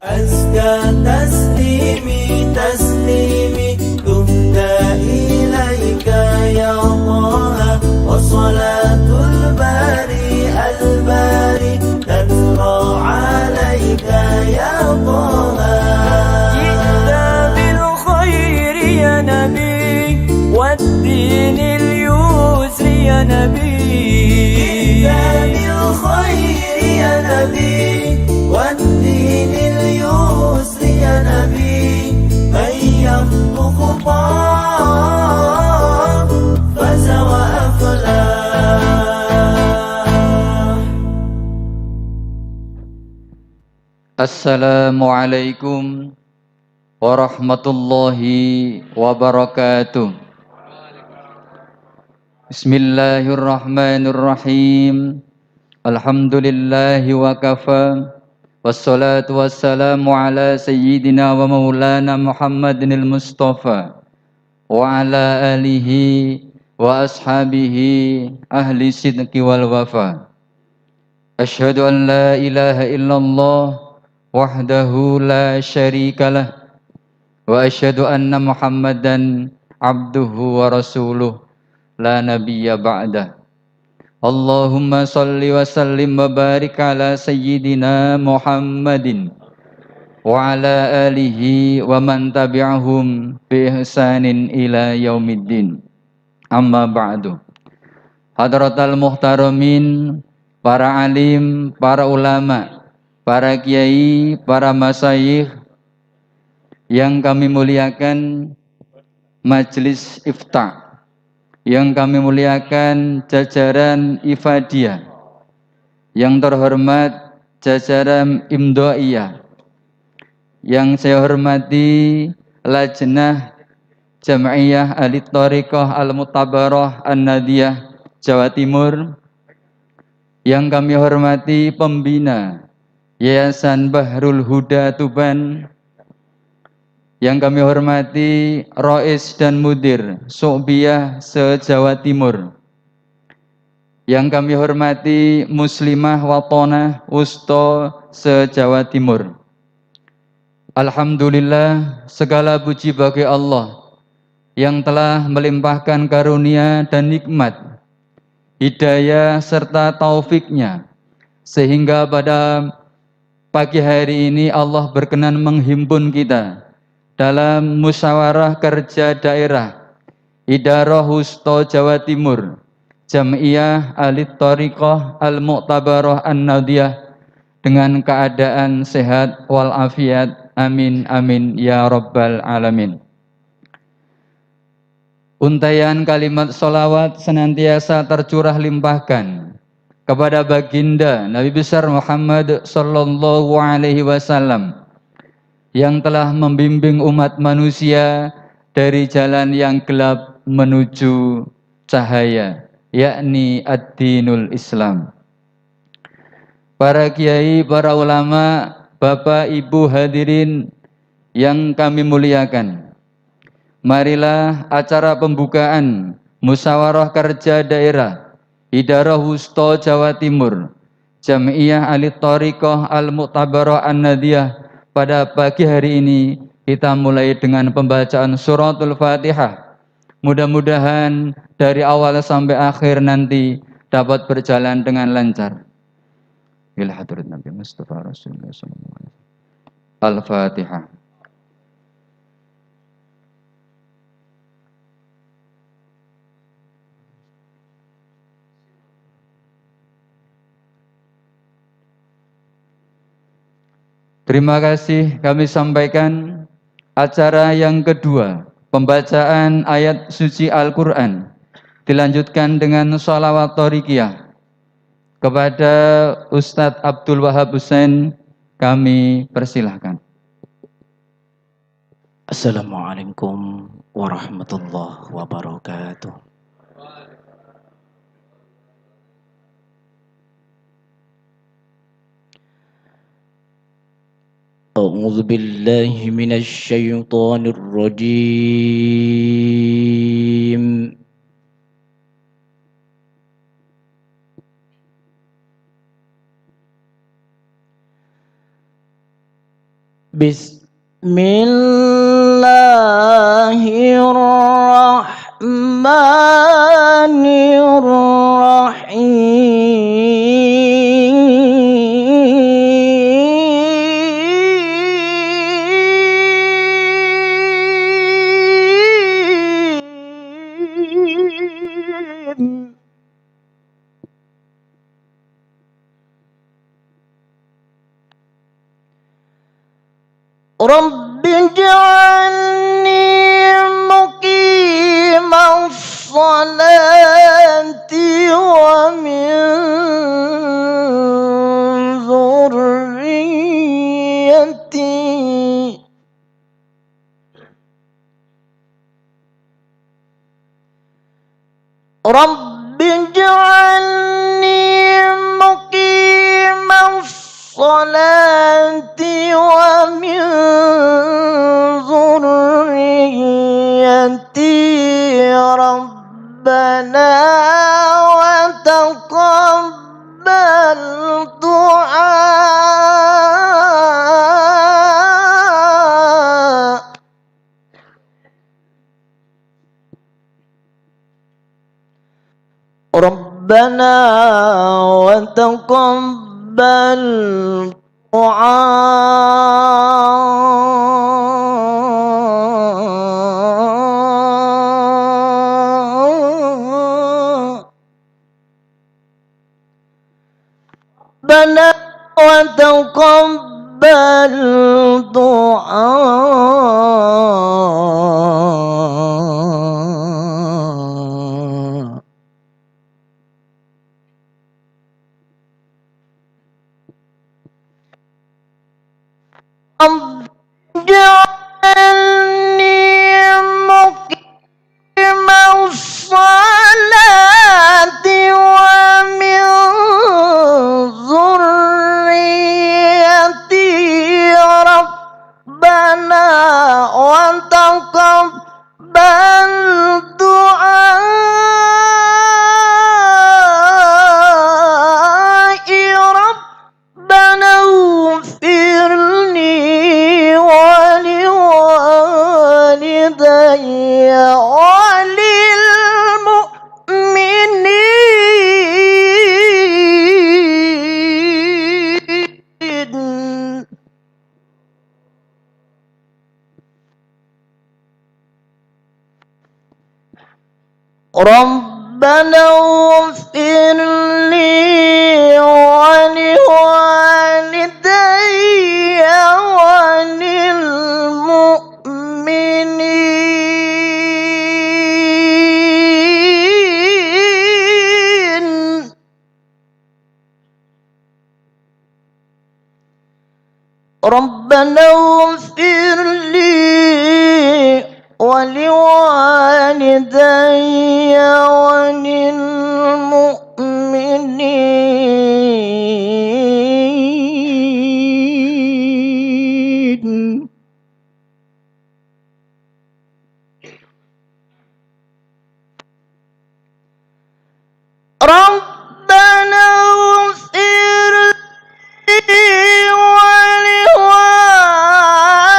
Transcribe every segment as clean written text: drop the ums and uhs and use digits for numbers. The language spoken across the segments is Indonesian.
أزكى تسليمي تهدى إليك يا الله وصلاة الباري تترى عليك يا طه جئت بالخير يا نبي والدين اليسر يا نبي جئت بالخير يا نبي والدين اليسر يا نبي من يخطو خطاه فاز وأفلاح. Assalamualaikum warahmatullahi wabarakatuh. Bismillahirrahmanirrahim. Alhamdulillahi wa kafa. Wassalatu wassalamu ala sayyidina wa maulana Muhammadinil Mustafa wa ala alihi wa ashabihi ahli sidqi wal wafa. Asyhadu an la ilaha illallah wahdahu la syarikalah wa asyhadu anna Muhammadan abduhu wa rasuluh la nabiyya ba'dah. Allahumma salli wa sallim wa barik ala sayyidina Muhammadin wa ala alihi wa man tabi'ahum bi ihsanin ila yaumiddin. Amma ba'du. Hadratal muhtaramin, para alim, para ulama, para kiai, para masyayikh yang kami muliakan, majelis ifta, yang kami muliakan jajaran ifadiyah, yang terhormat jajaran imdoiyah, yang saya hormati lajnah Jam'iyah Ahli Thariqah Al-Mutabarah An-Nadiyah Jawa Timur, yang kami hormati pembina Yayasan Bahrul Huda Tuban, yang kami hormati Rois dan Mudir Su'biyah se-Jawa Timur, yang kami hormati Muslimah Watonah Usto se-Jawa Timur. Alhamdulillah, segala puji bagi Allah yang telah melimpahkan karunia dan nikmat, hidayah serta taufiknya, sehingga pada pagi hari ini Allah berkenan menghimpun kita dalam musyawarah kerja daerah Idarah Husto Jawa Timur Jam'iyah Ahli Thariqah Al-Mu'tabarah An-Nadiyah dengan keadaan sehat walafiat. Amin amin ya rabbal alamin. Untaian kalimat solawat senantiasa tercurah limpahkan kepada baginda Nabi besar Muhammad sallallahu alaihi wasallam yang telah membimbing umat manusia dari jalan yang gelap menuju cahaya, yakni ad-dinul Islam. Para kiai, para ulama, Bapak Ibu hadirin yang kami muliakan, marilah acara pembukaan musyawarah kerja daerah Idarah Wusto Jawa Timur Jam'iyah Ahli Thariqah Al-Mu'tabarah An-Nadiyah pada pagi hari ini kita mulai dengan pembacaan suratul Fatihah. Mudah-mudahan dari awal sampai akhir nanti dapat berjalan dengan lancar. Ila hadrat Nabi Mustafa Rasulullah SAW. Al-Fatihah. Terima kasih kami sampaikan acara yang kedua, pembacaan ayat suci Al-Quran, dilanjutkan dengan sholawat thorikiyah. Kepada Ustadz Abdul Wahab Hussein kami persilahkan. Assalamualaikum warahmatullahi wabarakatuh. أعوذ بالله من الشيطان الرجيم. Bismillahirrahmanirrahim. رب اجعلني مقيم الصلاة ومن ذريتي رب اجعلني مقيم الصلاة ومن ذريتي ربنا وتقبل دعاء ربنا وتقبل دعاء ربنا وتقبل دعاء رب اجعلني مقيم الصلاة ومن ذريتي ربنا وتقبل دعائي ربنا اغفر لي ولوالدي وللمؤمنين ربنا اغفر لي ولوالدي وللمؤمنين ربنا اغفر لي ولوالدي وللمؤمنين ربنا اغفر لي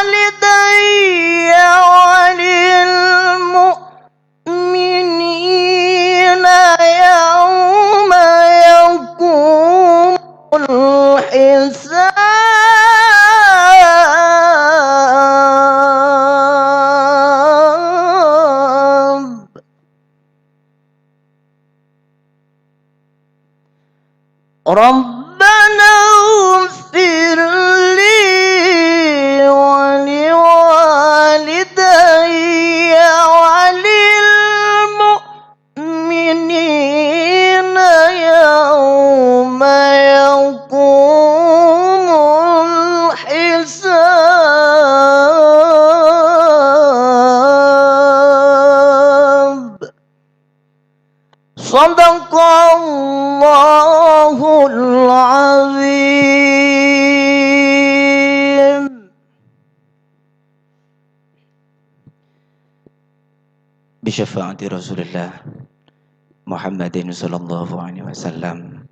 ولوالدي وللمؤمنين يوم يقوم الحساب ربنا اغفر لي ولوالدي وللمؤمنين يوم يقوم الحساب صدق الله العظيم بشفاعة رسول الله محمد صلى الله عليه وسلم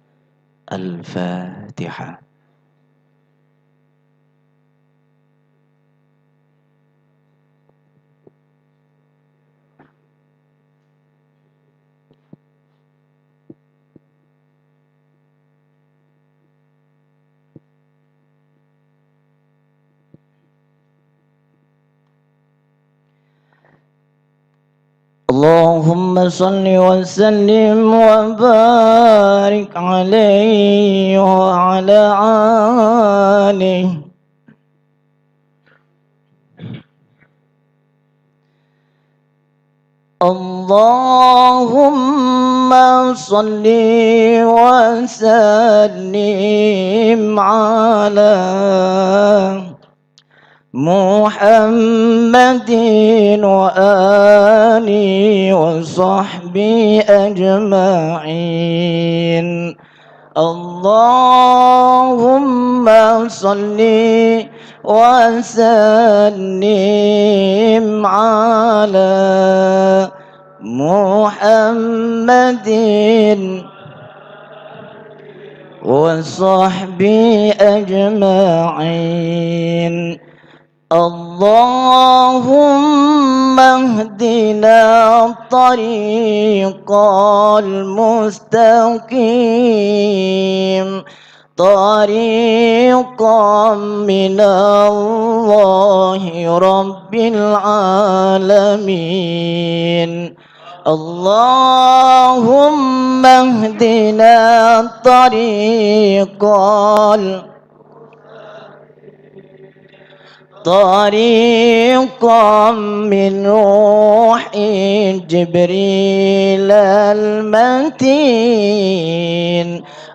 الفاتحة اللهم صل وسلم وبارك عليه وعلى آله. اللهم صل وسلم على محمد وآله وصحبه أجمعين. اللهم صل وسلم على محمد وصحبه أجمعين. اللهم اهدنا الطريق المستقيم طريقا من الله رب العالمين. اللهم اهدنا طريقا من روح جبريل المتين.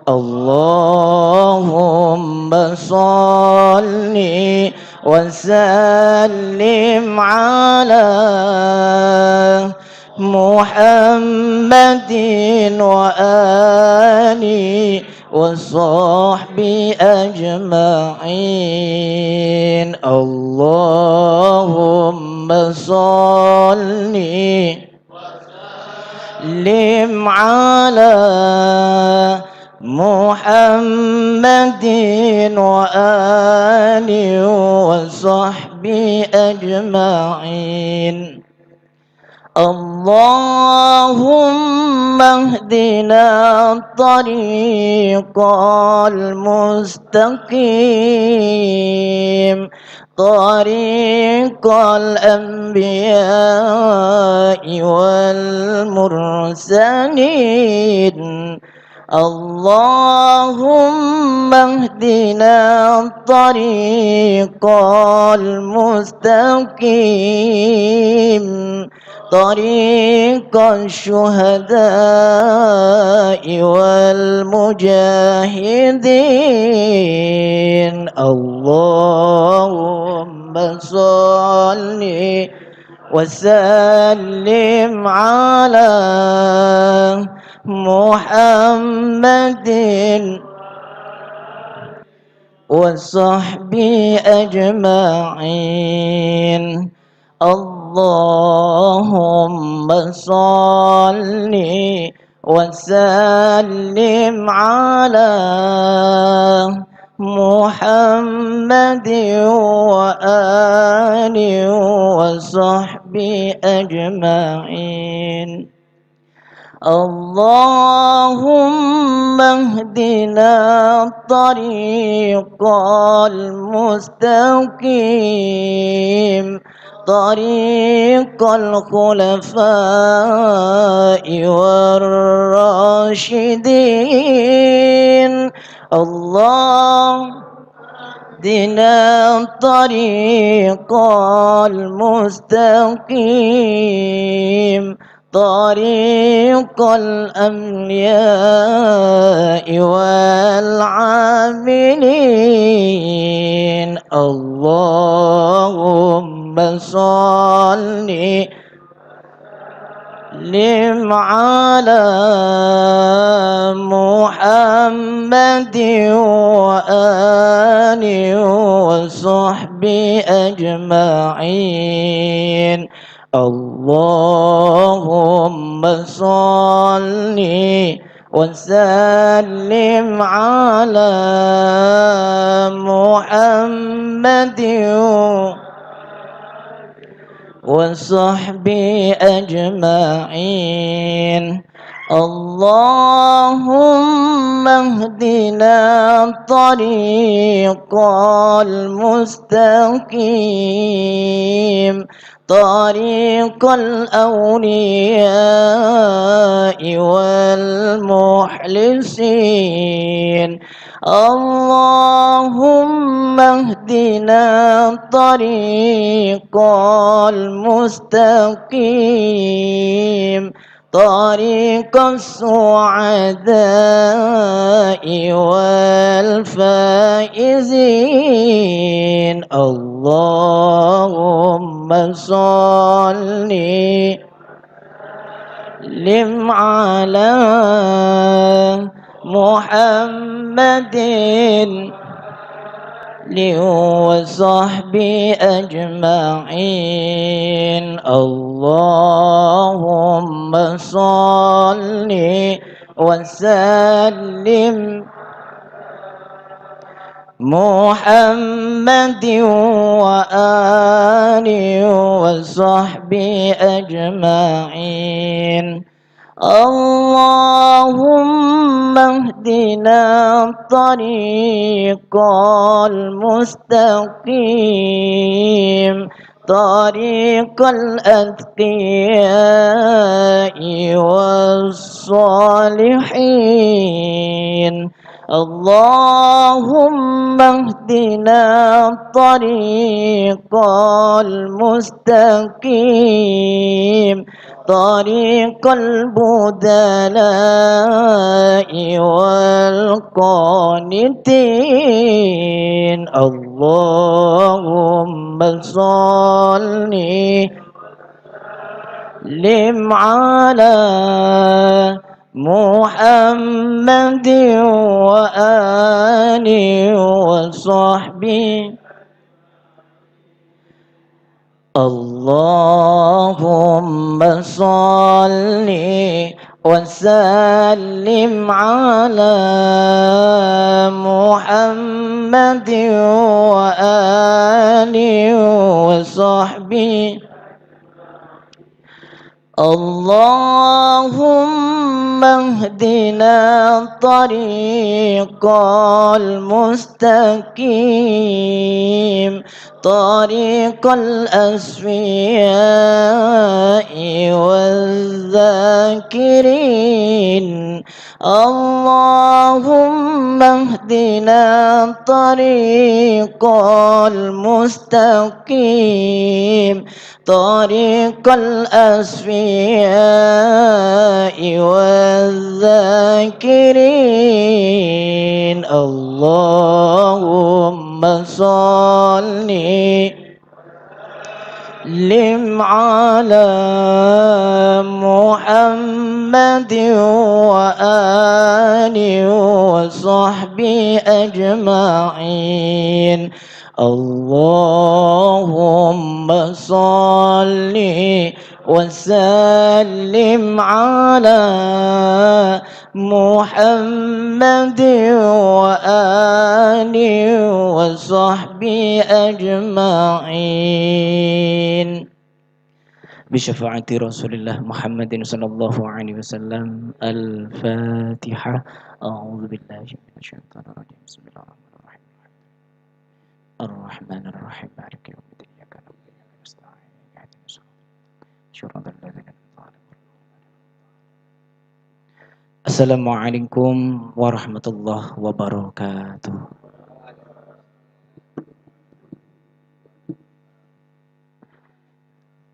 اللهم صل وسلم على محمد وآله وصحبه أجمعين. اللهم صل وسلم على محمد وآله وصحبه أجمعين. اللهم اهدنا الطريق المستقيم طريق الأنبياء والمرسلين. اللهم اهدنا الطريق المستقيم طريق الشهداء والمجاهدين. اللهم صل وسلم على محمد وصحبه أجمعين. اللهم صل وسلم على محمد وآله وصحبه أجمعين. اللهم اهدنا الطريق المستقيم طريق الخلفاء والراشدين. اللهم اهدنا الطريق المستقيم طريق الأنبياء والعاملين. اللهم صل وسلم على محمد وآله وصحبه أجمعين. اللهم صل وسلم على محمد وصحبه أجمعين. اللهم اهدنا الطريق المستقيم طريق الأولياء والمخلصين اللهم اهدنا الطريق المستقيم طريق السعداء والفائزين اللهم صل لم على محمد وصحبه أجمعين اللهم صل وسلم محمد وآله وصحبه أجمعين اللهم اهدنا الطريق المستقيم طريق الأتقياء والصالحين اللهم اهدنا الطريق المستقيم طريق البدلاء والقانتين اللهم صل لم على محمد وآله وصحبه اللهم صل وسلم على محمد وآله وصحبه اللهم اهدنا الطريق المستقيم طريق الأسفياء والذاكرين اللهم اهدنا الطريق المستقيم طريق الأسفياء والذاكرين اللهم صل لم على محمد وآله وصحبه أجمعين اللهم صل وسلم على محمد وآله وصحبه أجمعين بشفاعة رسول الله محمد صلى الله عليه وسلم الفاتحة أعوذ بالله من الشيطان الرجيم بسم الله الرحمن الرحيم مالك يوم الدين إياك نعبد وإياك نستعين اهدنا الصراط الذين أنعمت عليهم. Assalamualaikum warahmatullahi wabarakatuh.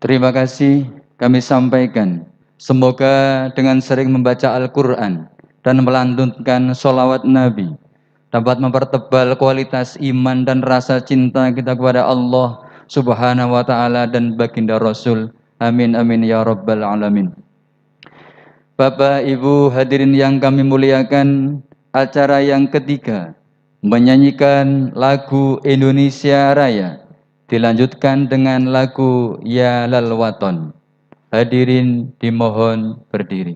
Terima kasih kami sampaikan. Semoga dengan sering membaca Al-Quran dan melantunkan sholawat Nabi dapat mempertebal kualitas iman dan rasa cinta kita kepada Allah Subhanahu wa Ta'ala dan baginda Rasul. Amin amin ya rabbal alamin. Bapak Ibu hadirin yang kami muliakan, acara yang ketiga menyanyikan lagu Indonesia Raya dilanjutkan dengan lagu Ya Lal Waton. Hadirin dimohon berdiri.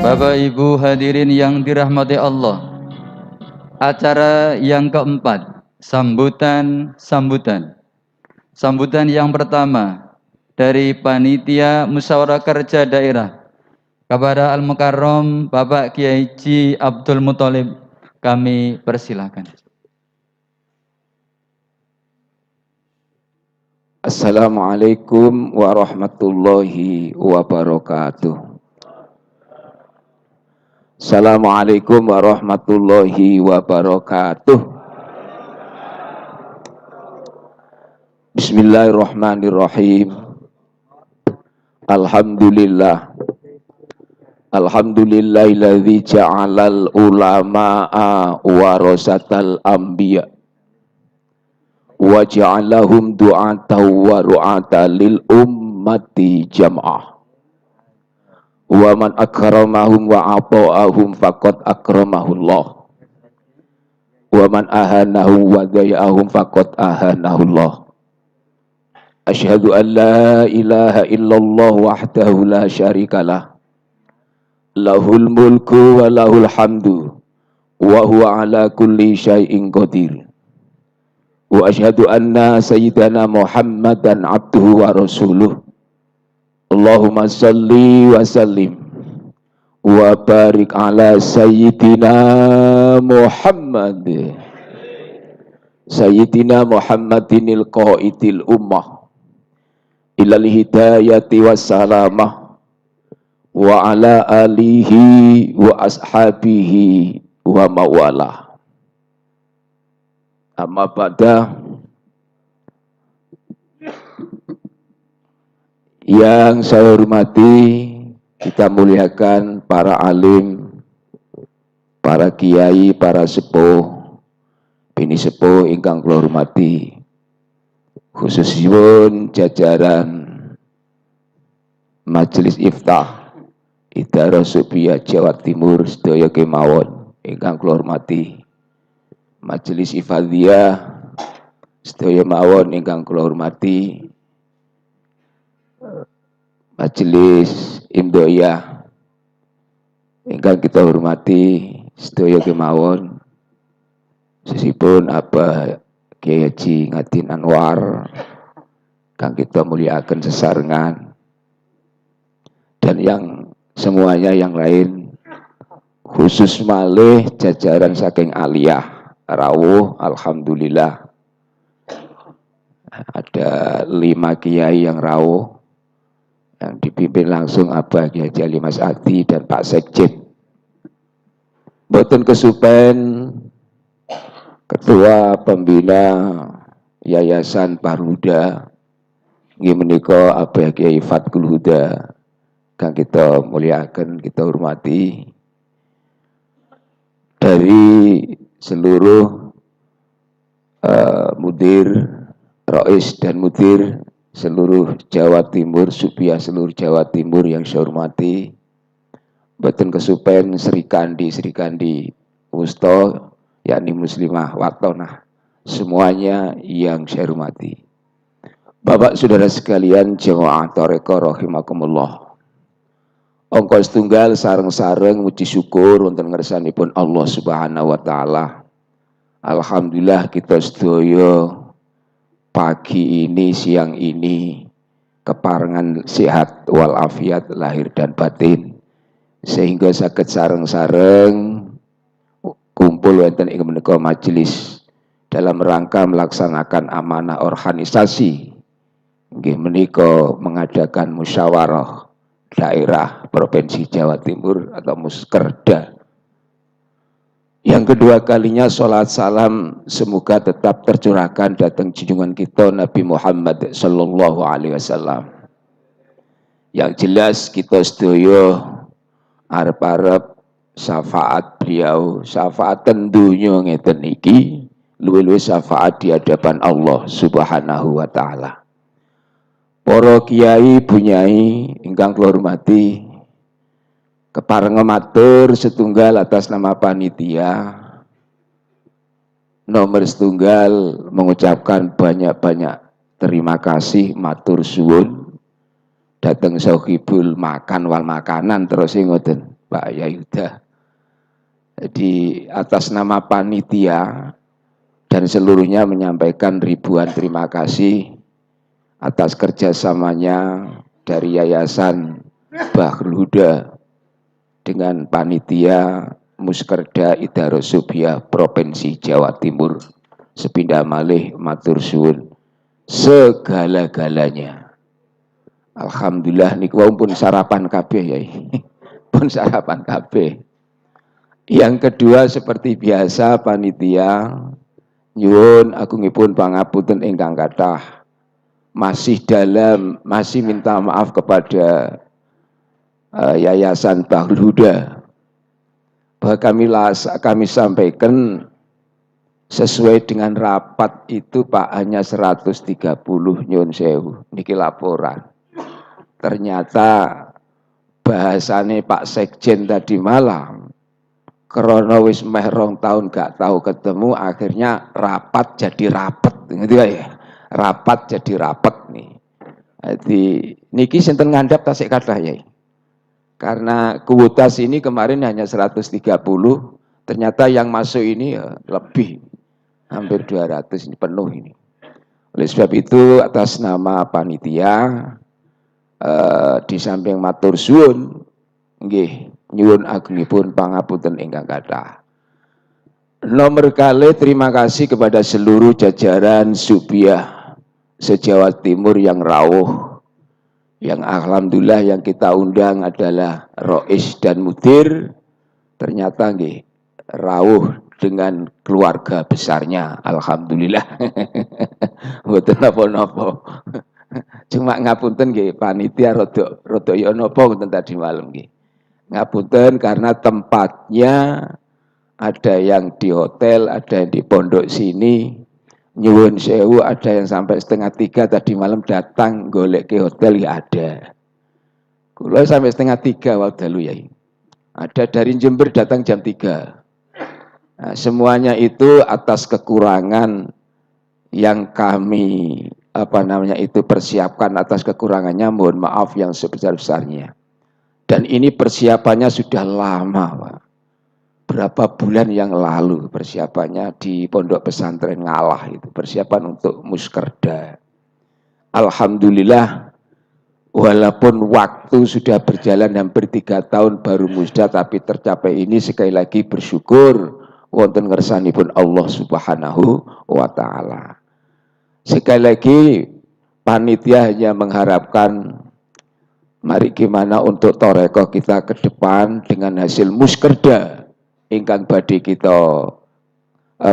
Bapak Ibu hadirin yang dirahmati Allah, acara yang keempat, sambutan. Sambutan yang pertama dari Panitia Musyawarah Kerja Daerah kepada Al-Mukarram Bapak Kiai Haji Abdul Muthalib, kami persilakan. Assalamualaikum warahmatullahi wabarakatuh. Assalamualaikum warahmatullahi wabarakatuh. Bismillahirrahmanirrahim. Alhamdulillah. Alhamdulillahilladzi ja'alal ulama'a warasatal anbiya wa ja'alahum du'atan wa ru'atan lil ummati jam'ah. Wa man akramahum wa ata'ahum faqad akramahullah. Wa man ahanahum wa daya'ahum faqad ahanahullah. Asyhadu an la ilaha illallah wahdahu la syarikalah. Lahul mulku wa lahul hamdu wa huwa ala kulli syai'in qadir. Wa asyhadu anna sayyidana Muhammadan abduhu wa rasuluh. Allahumma salli wa sallim wa barik ala sayyidina Muhammad. Sayyidina Muhammadinil qaidil ummah ilal hidayati wassalamah wa ala alihi wa ashabihi wa mawalah. Amma ba'da. Yang saya hormati, kita muliakan para alim, para kiai, para sepuh, bini sepuh ingkang kula hormati, khususipun jajaran Majelis Iftah Idharah Supiyah Jawa Timur sedaya kemawon ingkang kula hormati, Majelis Ifadhiyah sedaya mawon ingkang kula hormati, Majelis Imdoyah ingkang kita hormati sedaya kemawon, sesipun Abah Kiai Haji Ngadin Anwar kang kita muliakan sesarengan, dan yang semuanya yang lain, khusus malih jajaran saking aliyah rawuh. Alhamdulillah ada 5 kiai yang rawuh yang dipimpin langsung Abah Kiai Haji Ali Mas Adi dan Pak Sekjen. Mboten kesupen Ketua Pembina Yayasan Parhuda nggih menika Abah Kiai Fatkul Huda kang kita muliakan, kita hormati, dari seluruh mudir, rais dan mudir seluruh Jawa Timur, Supiyah seluruh Jawa Timur yang saya hormati, mboten kesupen Sri Kandi Wusta yakni Muslimah Watonah, semuanya yang saya hormati. Bapak saudara sekalian jemaah tarekat rahimakumullah. Angka setunggal sareng-sareng muji syukur wonten ngersanipun Allah Subhanahu wa taala. Alhamdulillah kita sedaya pagi ini, siang ini keparengan sehat walafiat lahir dan batin, sehingga saged sareng-sareng kumpul wonten ing menika majelis dalam rangka melaksanakan amanah organisasi nggih menika mengadakan musyawarah daerah Provinsi Jawa Timur atau Muskerda. Yang kedua kalinya salat salam semoga tetap tercurahkan datang junjungan kita Nabi Muhammad sallallahu alaihi wasallam. Yang jelas kita sedaya arep-arep syafaat beliau, syafaat tentunya ngeten iki, luwih-luwih syafaat di hadapan Allah Subhanahu wa taala. Para kiai bunyai ingkang kula hormati, keparenga matur setunggal atas nama panitia. Nomor setunggal mengucapkan banyak-banyak terima kasih, matur suwun dateng sahibul makan wal makanan terus ngoten. Pak Yayuda. Jadi atas nama panitia dan seluruhnya menyampaikan ribuan terima kasih atas kerjasamanya dari Yayasan Bahrul Huda dengan panitia Muskerda Idarus Subiah Provinsi Jawa Timur. Sepindah malih matur suwun segala-galanya. Alhamdulillah niku pun sarapan kabeh ya. Pun sarapan kabeh. Yang kedua seperti biasa panitia nyuwun agungipun pangapunten ingkang kathah. Masih minta maaf kepada Yayasan Bahrul Huda bahwa kami sampaikan sesuai dengan rapat itu Pak hanya 130 nyuwun sewu niki laporan. Ternyata bahasane Pak Sekjen tadi malam karena wis meh 2 tahun gak tahu ketemu akhirnya rapat jadi rapet gitu ya. Rapat jadi rapet nih. Jadi niki sinten ngandhap tasik kathah ya. Karena kuota ini kemarin hanya 130, ternyata yang masuk ini ya lebih hampir 200 ini penuh ini. Oleh sebab itu atas nama panitia di samping matur suwun nggih nyuwun agungipun pangapunten ingkang kathah. Nomor kali terima kasih kepada seluruh jajaran Subiah se-Jawa Timur yang rawuh, yang alhamdulillah yang kita undang adalah Rois dan Mudir, ternyata nggih rawuh dengan keluarga besarnya, alhamdulillah. Mboten napa-napa. Cuma ngapunten nggih panitia rada ya napa wonten tadi malam nggih. Ngapunten karena tempatnya ada yang di hotel, ada yang di pondok sini. Nyuwun sewu, ada yang sampai 2:30 tadi malam datang golek ke hotel ya ada. Kula sampai 2:30 wadalu ya. Ada dari Jember datang jam 3. Nah, semuanya itu atas kekurangan yang kami persiapkan atas kekurangannya, mohon maaf yang sebesar-besarnya. Dan ini persiapannya sudah lama, Pak. Berapa bulan yang lalu persiapannya di Pondok Pesantren Ngalah itu, persiapan untuk Muskerda. Alhamdulillah, walaupun waktu sudah berjalan hampir 3 tahun baru musda, tapi tercapai ini sekali lagi bersyukur wonten ngersanipun Allah Subhanahu wa Ta'ala. Sekali lagi panitia hanya mengharapkan mari gimana untuk torekoh kita ke depan dengan hasil Muskerda ingkang badhe kita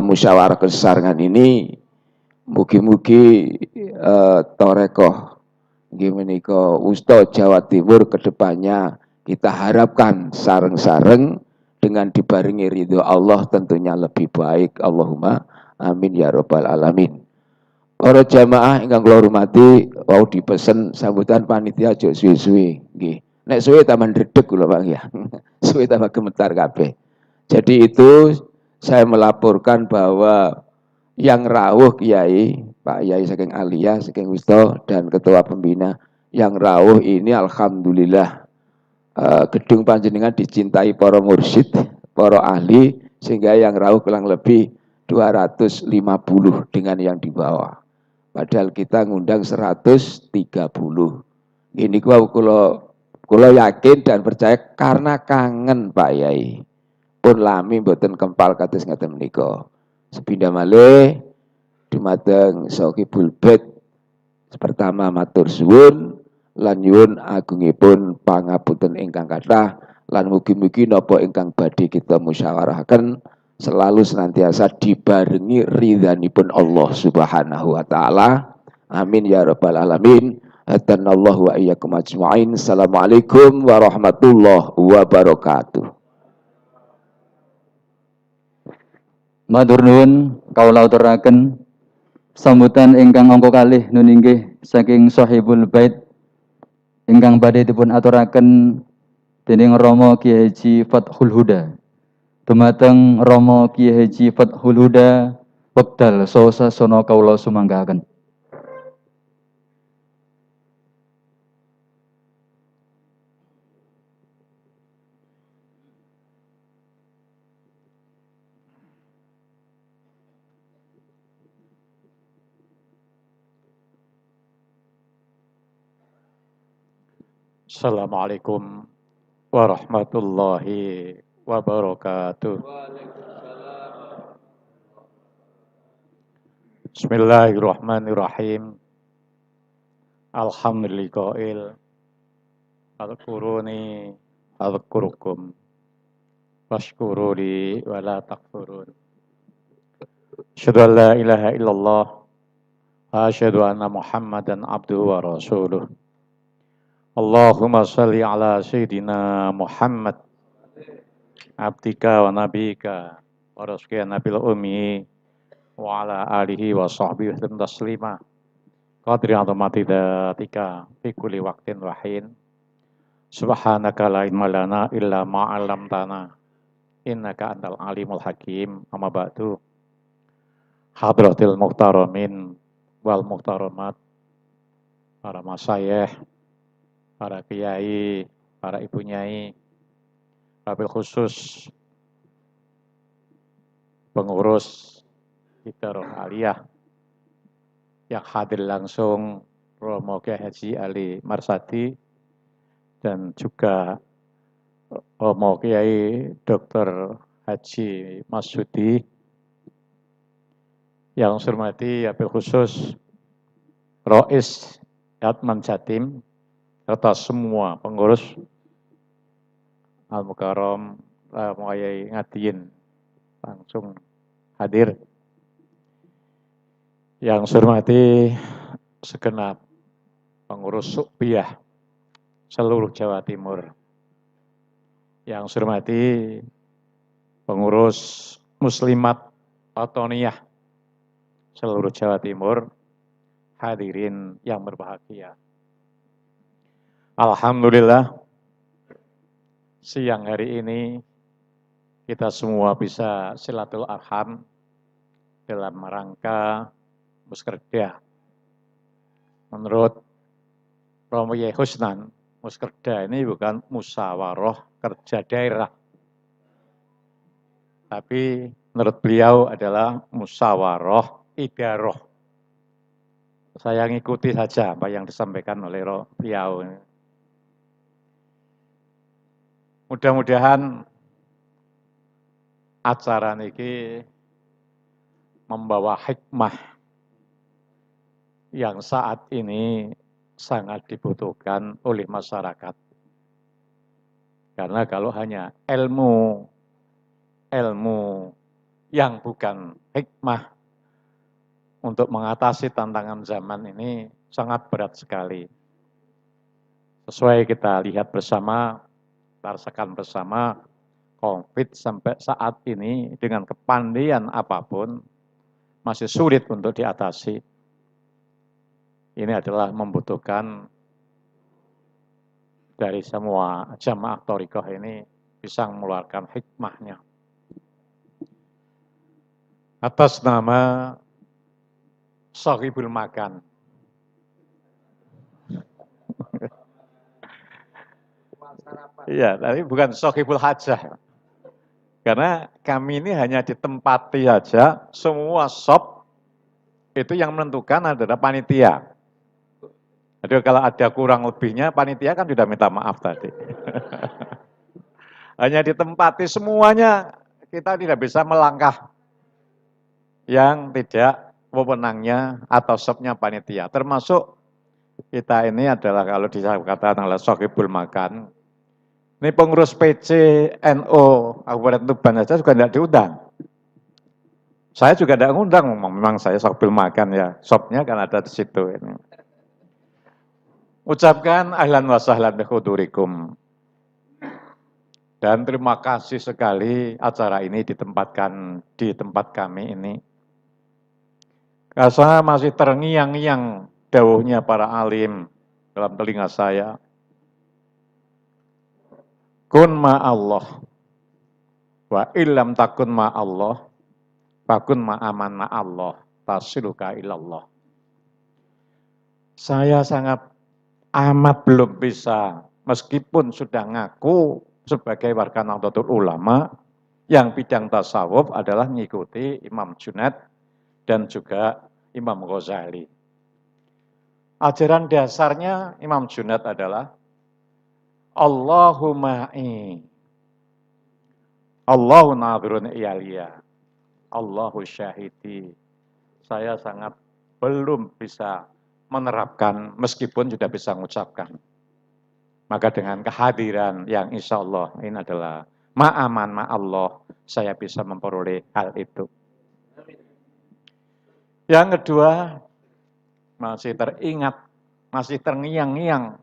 musyawarah kesesarengan ini, mugi-mugi torekoh nggih menika Wusta Jawa Timur ke depannya kita harapkan sareng-sareng dengan dibarengi ridho Allah tentunya lebih baik. Allahumma amin ya rabbal alamin. Para jamaah ingkang kula hormati, wau dipesen sambutan panitia aja suwe-suwe nggih. Nek suwe tambah ndredeg kula Pak ya. Suwe tambah gemetar kabeh. Jadi itu saya melaporkan bahwa yang rawuh Kiai, Pak Yai saking Alia, saking Wusta dan Ketua Pembina, yang rawuh ini alhamdulillah gedung panjenengan dicintai para mursyid, para ahli, sehingga yang rawuh kurang lebih 250 dengan yang di bawah. Padahal kita ngundang 130. Ini kula yakin dan percaya karena kangen Pak Yai. Pun lami mboten kempal kados ngaten menika. Sepindah malih dumateng Sahibul Bait pertama matur suwun lan nyuwun agungipun pangapunten ingkang kathah lan mugi-mugi napa ingkang badhe kita musyawarahaken selalu senantiasa dibarengi ridhanipun Allah Subhanahu wa Ta'ala. Amin ya rabbal alamin. Hadanallahu wa iyyakum ajmain. Assalamualaikum warahmatullahi wabarakatuh. Matur nuwun kawula aturaken sambutan ingkang angka kalih nun inggih saking Sahibul Bait ingkang badhe dipun aturaken dening Rama Kiai Haji Fathul Huda. Dumateng Rama Kiai Haji Fathul Huda wekdal saha sasana kawula sumanggahaken. Assalamualaikum warahmatullahi wabarakatuh. Bismillahirrahmanirrahim. Alhamdulillahil. Al-Quruni al-Qurukum. Washkuruli wa la takfurun. Asyhadu an la ilaha illallah. Wa asyhadu anna Muhammadan abduhu wa rasuluh. Allahumma salli ala Sayyidina Muhammad abdika wa nabika wa rasulika nabil ummi wa ala alihi wa sahbihi wa sallam taslima qadri azamati dzatika fi kulli waqtin wa hin subhanaka la ilma lana illa ma 'allamtana innaka antal alimul hakim amma ba'du hadratil muhtaramin wal muhtaramat para masyayikh, para kiai, para ibu nyai, wabil khusus pengurus Idarah Aliyah yang hadir langsung Romo Kiai Haji Ali Marsadi dan juga Romo Kiai Dr. Haji Masudi yang saya hormati wabil khusus Rois Yatman Jatim serta semua pengurus Al-Mukarram Muayai Ngadiin langsung hadir. Yang saya hormati segenap pengurus Sukbiyah seluruh Jawa Timur. Yang saya hormati pengurus Muslimat Otoniyah seluruh Jawa Timur, hadirin yang berbahagia. Alhamdulillah, siang hari ini kita semua bisa silaturahim dalam rangka muskerda. Menurut Romo Yai Husnan, muskerda ini bukan musyawarah kerja daerah. Tapi menurut beliau adalah musyawarah idarah. Saya ngikuti saja apa yang disampaikan oleh beliau. Mudah-mudahan acara ini membawa hikmah yang saat ini sangat dibutuhkan oleh masyarakat. Karena kalau hanya ilmu yang bukan hikmah untuk mengatasi tantangan zaman ini sangat berat sekali. Sesuai kita lihat bersama, rasakan bersama, COVID sampai saat ini dengan kepandaian apapun masih sulit untuk diatasi. Ini adalah membutuhkan dari semua jamaah thariqah ini bisa mengeluarkan hikmahnya. Atas nama Shahibul Makan. Iya, tapi bukan Shahibul Hajah. Karena kami ini hanya ditempati saja, semua shop itu yang menentukan adalah panitia. Jadi kalau ada kurang lebihnya, panitia kan sudah minta maaf tadi. Hanya ditempati semuanya, kita tidak bisa melangkah yang tidak wewenangnya atau shopnya panitia. Termasuk kita ini adalah kalau dikatakan adalah Shahibul Makan. Ini pengurus PC NU Kabupaten Tuban saja juga tidak diundang. Saya juga tidak ngundang, memang saya Shahibul Makan ya, shopnya kan ada di situ. Ini. Ucapkan ahlan wa sahlan bihudurikum. Dan terima kasih sekali acara ini ditempatkan di tempat kami ini. Karena masih terngiang-ngiang dawuhnya para alim dalam telinga saya. Kun ma'allah, wa illam takun ma'allah, fakun ma'aman ma'allah, tasiluka ilallah. Saya sangat amat belum bisa, meskipun sudah ngaku sebagai warga Nahdlatul Ulama, yang bidang tasawuf adalah mengikuti Imam Junaid dan juga Imam Ghazali. Ajaran dasarnya Imam Junaid adalah Allahu ma'i. Allahu nadhirun iyaliya. Allahu syahidi. Saya sangat belum bisa menerapkan meskipun sudah bisa mengucapkan. Maka dengan kehadiran yang insya Allah ini adalah ma'aman ma'allah, saya bisa memperoleh hal itu. Yang kedua, masih teringat, masih terngiang-ngiang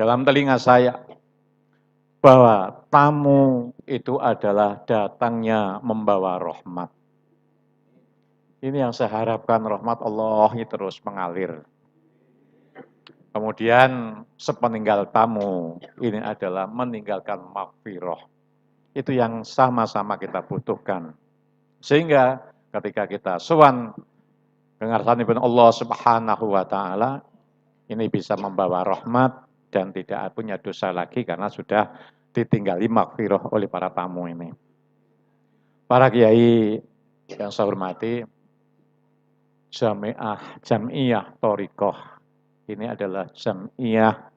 dalam telinga saya bahwa tamu itu adalah datangnya membawa rahmat. Ini yang saya harapkan, rahmat Allah ini terus mengalir. Kemudian sepeninggal tamu, ini adalah meninggalkan maghfirah. Itu yang sama-sama kita butuhkan. Sehingga ketika kita sowan dengarsanipun Allah Subhanahu wa taala, ini bisa membawa rahmat dan tidak punya dosa lagi karena sudah ditinggali maghfirah oleh para tamu ini. Para kiai yang saya hormati, Jam'iyah Thariqah ini adalah jam'iyah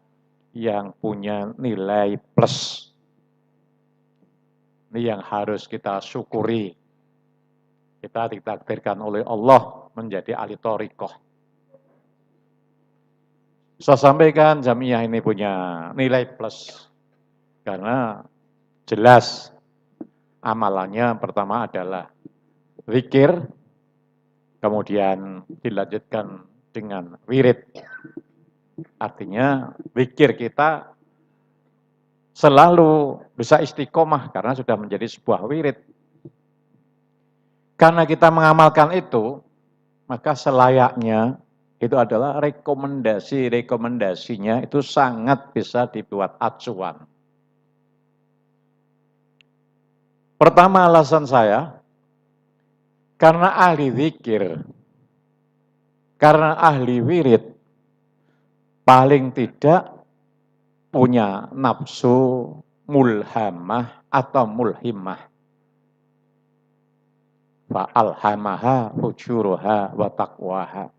yang punya nilai plus. Ini yang harus kita syukuri. Kita ditakdirkan oleh Allah menjadi ahli thariqah. Saya sampaikan jam'iyah ini punya nilai plus. Karena jelas amalannya pertama adalah zikir, kemudian dilanjutkan dengan wirid. Artinya zikir kita selalu bisa istiqomah karena sudah menjadi sebuah wirid. Karena kita mengamalkan itu, maka selayaknya itu adalah rekomendasinya itu sangat bisa dibuat acuan. Pertama alasan saya, karena ahli zikir, karena ahli wirid, paling tidak punya nafsu mulhamah atau mulhimah. Fa'alhamaha fujuruha wa taqwaha.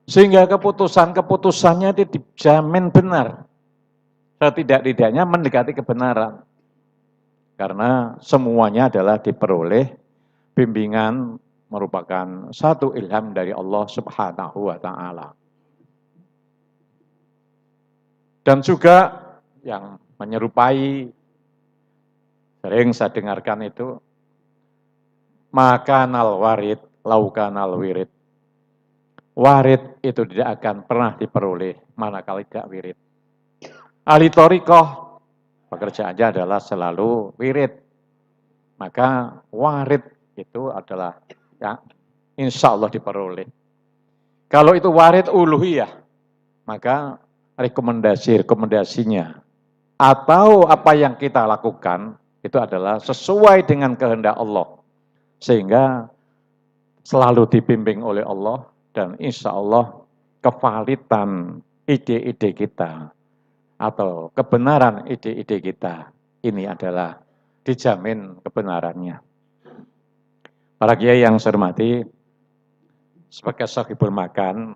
Sehingga keputusan-keputusannya itu dijamin benar. Setidak-tidaknya mendekati kebenaran. Karena semuanya adalah diperoleh bimbingan merupakan satu ilham dari Allah Subhanahu wa taala. Dan juga yang menyerupai, sering saya dengarkan itu, makanal warid, laukanal wirid. Warid itu tidak akan pernah diperoleh manakala tidak wirid. Ahli thariqah, pekerjaannya adalah selalu wirid. Maka warid itu adalah yang insya Allah diperoleh. Kalau itu warid uluhiyah, maka rekomendasinya atau apa yang kita lakukan itu adalah sesuai dengan kehendak Allah, sehingga selalu dibimbing oleh Allah dan insya Allah kevalitan ide-ide kita atau kebenaran ide-ide kita ini adalah dijamin kebenarannya. Para kiai yang saya hormati, sebagai sahibul makan,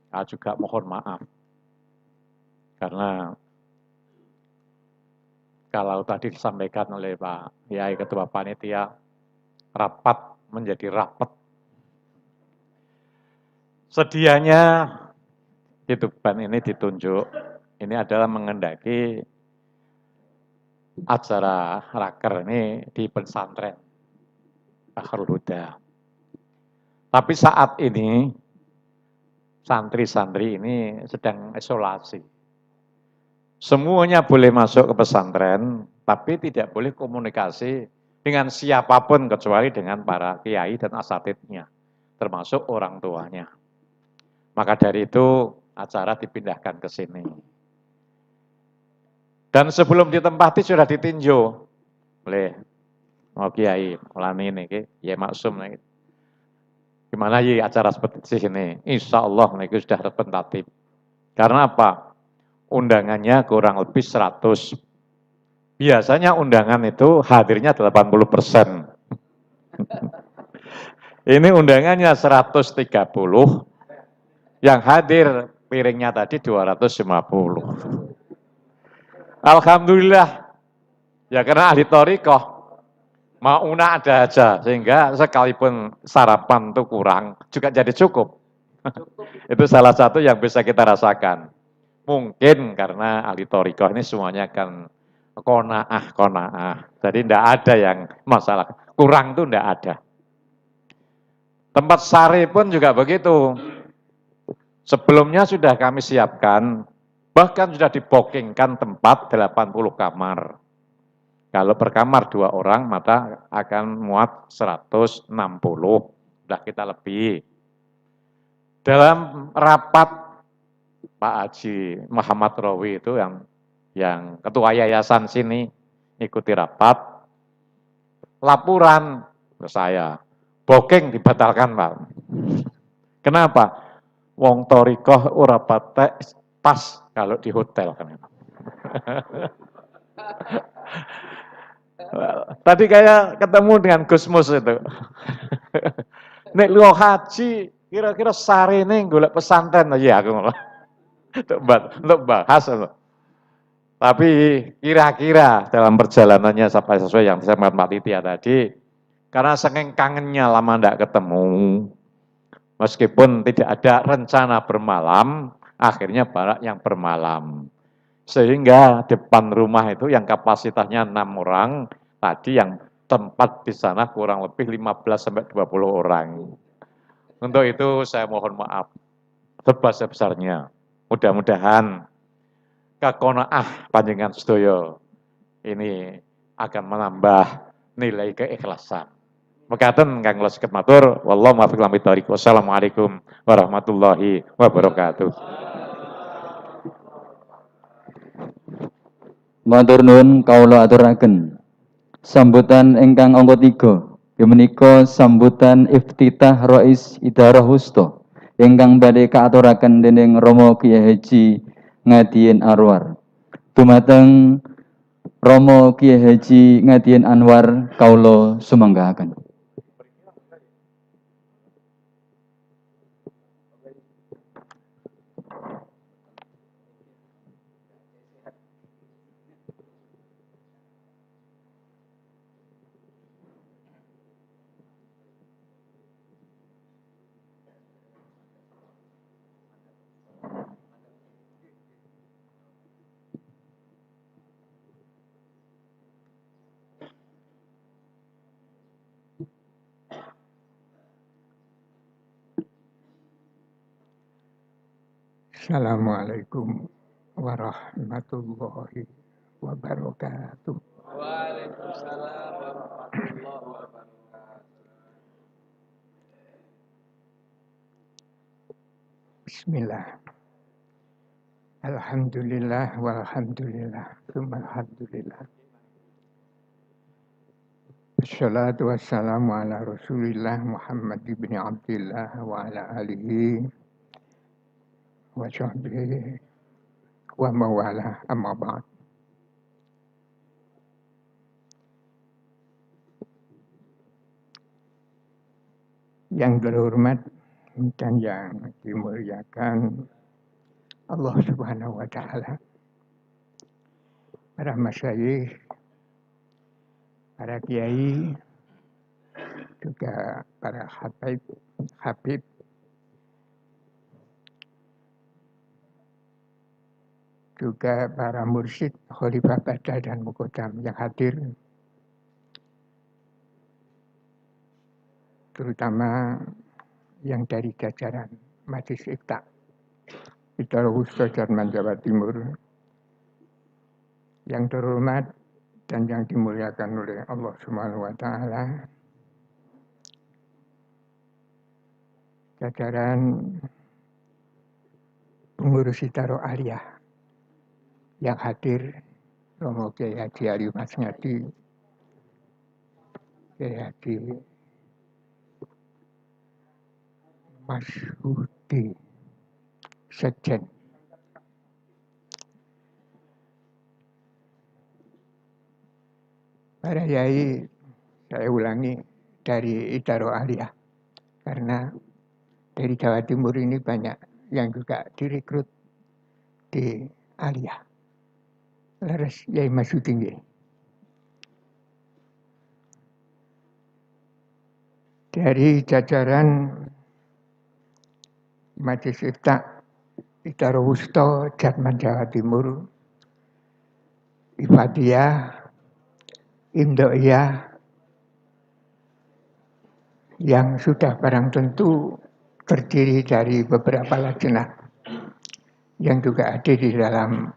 saya juga mohon maaf. Karena kalau tadi disampaikan oleh Pak Kiai Ketua Panitia, rapat menjadi rapat. Sedianya Tuban ini ditunjuk, ini adalah mengendaki acara raker ini di pesantren Bahrul Huda. Tapi saat ini santri-santri ini sedang isolasi. Semuanya boleh masuk ke pesantren, tapi tidak boleh komunikasi dengan siapapun kecuali dengan para kiai dan asatidnya, termasuk orang tuanya. Maka dari itu acara dipindahkan ke sini. Dan sebelum ditempati sudah ditinjau oleh kiai Mulani ini, ya maksum nih. Gimana ya acara seperti ini? Insya Allah ini sudah representatif. Karena apa? Undangannya kurang lebih 100. Biasanya undangan itu hadirnya 80%. Ini undangannya 130. Yang hadir piringnya tadi 250. Alhamdulillah. Ya karena ahli thariqah. Mauna ada aja. Sehingga sekalipun sarapan itu kurang, juga jadi cukup. Itu salah satu yang bisa kita rasakan. Mungkin karena ahli thariqah ini semuanya kan kona'ah. Jadi tidak ada yang masalah. Kurang itu tidak ada. Tempat sare pun juga begitu. Sebelumnya sudah kami siapkan, bahkan sudah dibookingkan tempat 80 kamar. Kalau per kamar 2 orang, maka akan muat 160. Sudah kita lebih. Dalam rapat Pak Haji Muhammad Rawi itu yang ketua yayasan sini ikuti rapat, laporan ke saya, booking dibatalkan Pak. Kenapa? Wong thariqah ora patek pas kalau di hotel kan. Tadi kayak ketemu dengan Gusmus itu. Nek lu haji kira-kira sarene golek pesantren aja aku ngono. Untuk bahas. Tapi kira-kira dalam perjalanannya sampai sesuai yang disampaikan Pak Titia tadi, karena saking kangennya lama tidak ketemu, meskipun tidak ada rencana bermalam, akhirnya banyak yang bermalam. Sehingga depan rumah itu yang kapasitasnya 6 orang, tadi yang tempat di sana kurang lebih 15-20 orang. Untuk itu saya mohon maaf sebesar-besarnya. Mudah-mudahan kekonaah panjenengan sedaya ini akan menambah nilai keikhlasan. Mekaten kang kula sekep matur, wallahu muwaffiq ila thoriq. Wassalamualaikum warahmatullahi wabarakatuh. Matur nuwun kawula aturaken. Sambutan ingkang angka 3 menika sambutan iftitah Rais Idarah Wusta ingkang badhe kaaturaken dening Romo Kiai Haji Ngadien Anwar. Dumateng Romo Kiai Haji Ngadien Anwar kawula sumanggahaken. Assalamualaikum warahmatullahi wabarakatuh. Waalaikumsalam warahmatullahi wabarakatuh. Bismillah. Alhamdulillah walhamdulillah alhamdulillah. Assalatu wassalamu ala Rasulillah Muhammad ibn Abdillah wa ala alihi wa sahbihi wa mawala amma ba'd. Yang terhormat dan yang dimuliakan Allah Subhanahu wa taala. Para masyayikh, para kiai, juga para habib, juga para mursyid, khalifah badah dan muqaddam yang hadir, terutama yang dari jajaran Majelis Ifta Idarah Wusta Jerman Jawa Timur, yang terhormat dan yang dimuliakan oleh Allah Subhanahu wa taala, jajaran pengurus Idarah Aliyah yang hadir, Romo Kiai Haji Ali Mas Ngadi, Kiai Haji Mas Hudi Sekjen, para yai, saya ulangi, dari Idarah Aliyah, karena dari Jawa Timur ini banyak yang juga direkrut di Aliyah. Leres Yai Masyudi nggih. Dari jajaran Majelis Ifta Itara Wusta Jatman Jawa Timur, Ifadiyah, Imdoiyah yang sudah barang tentu terdiri dari beberapa lajnah yang juga ada di dalam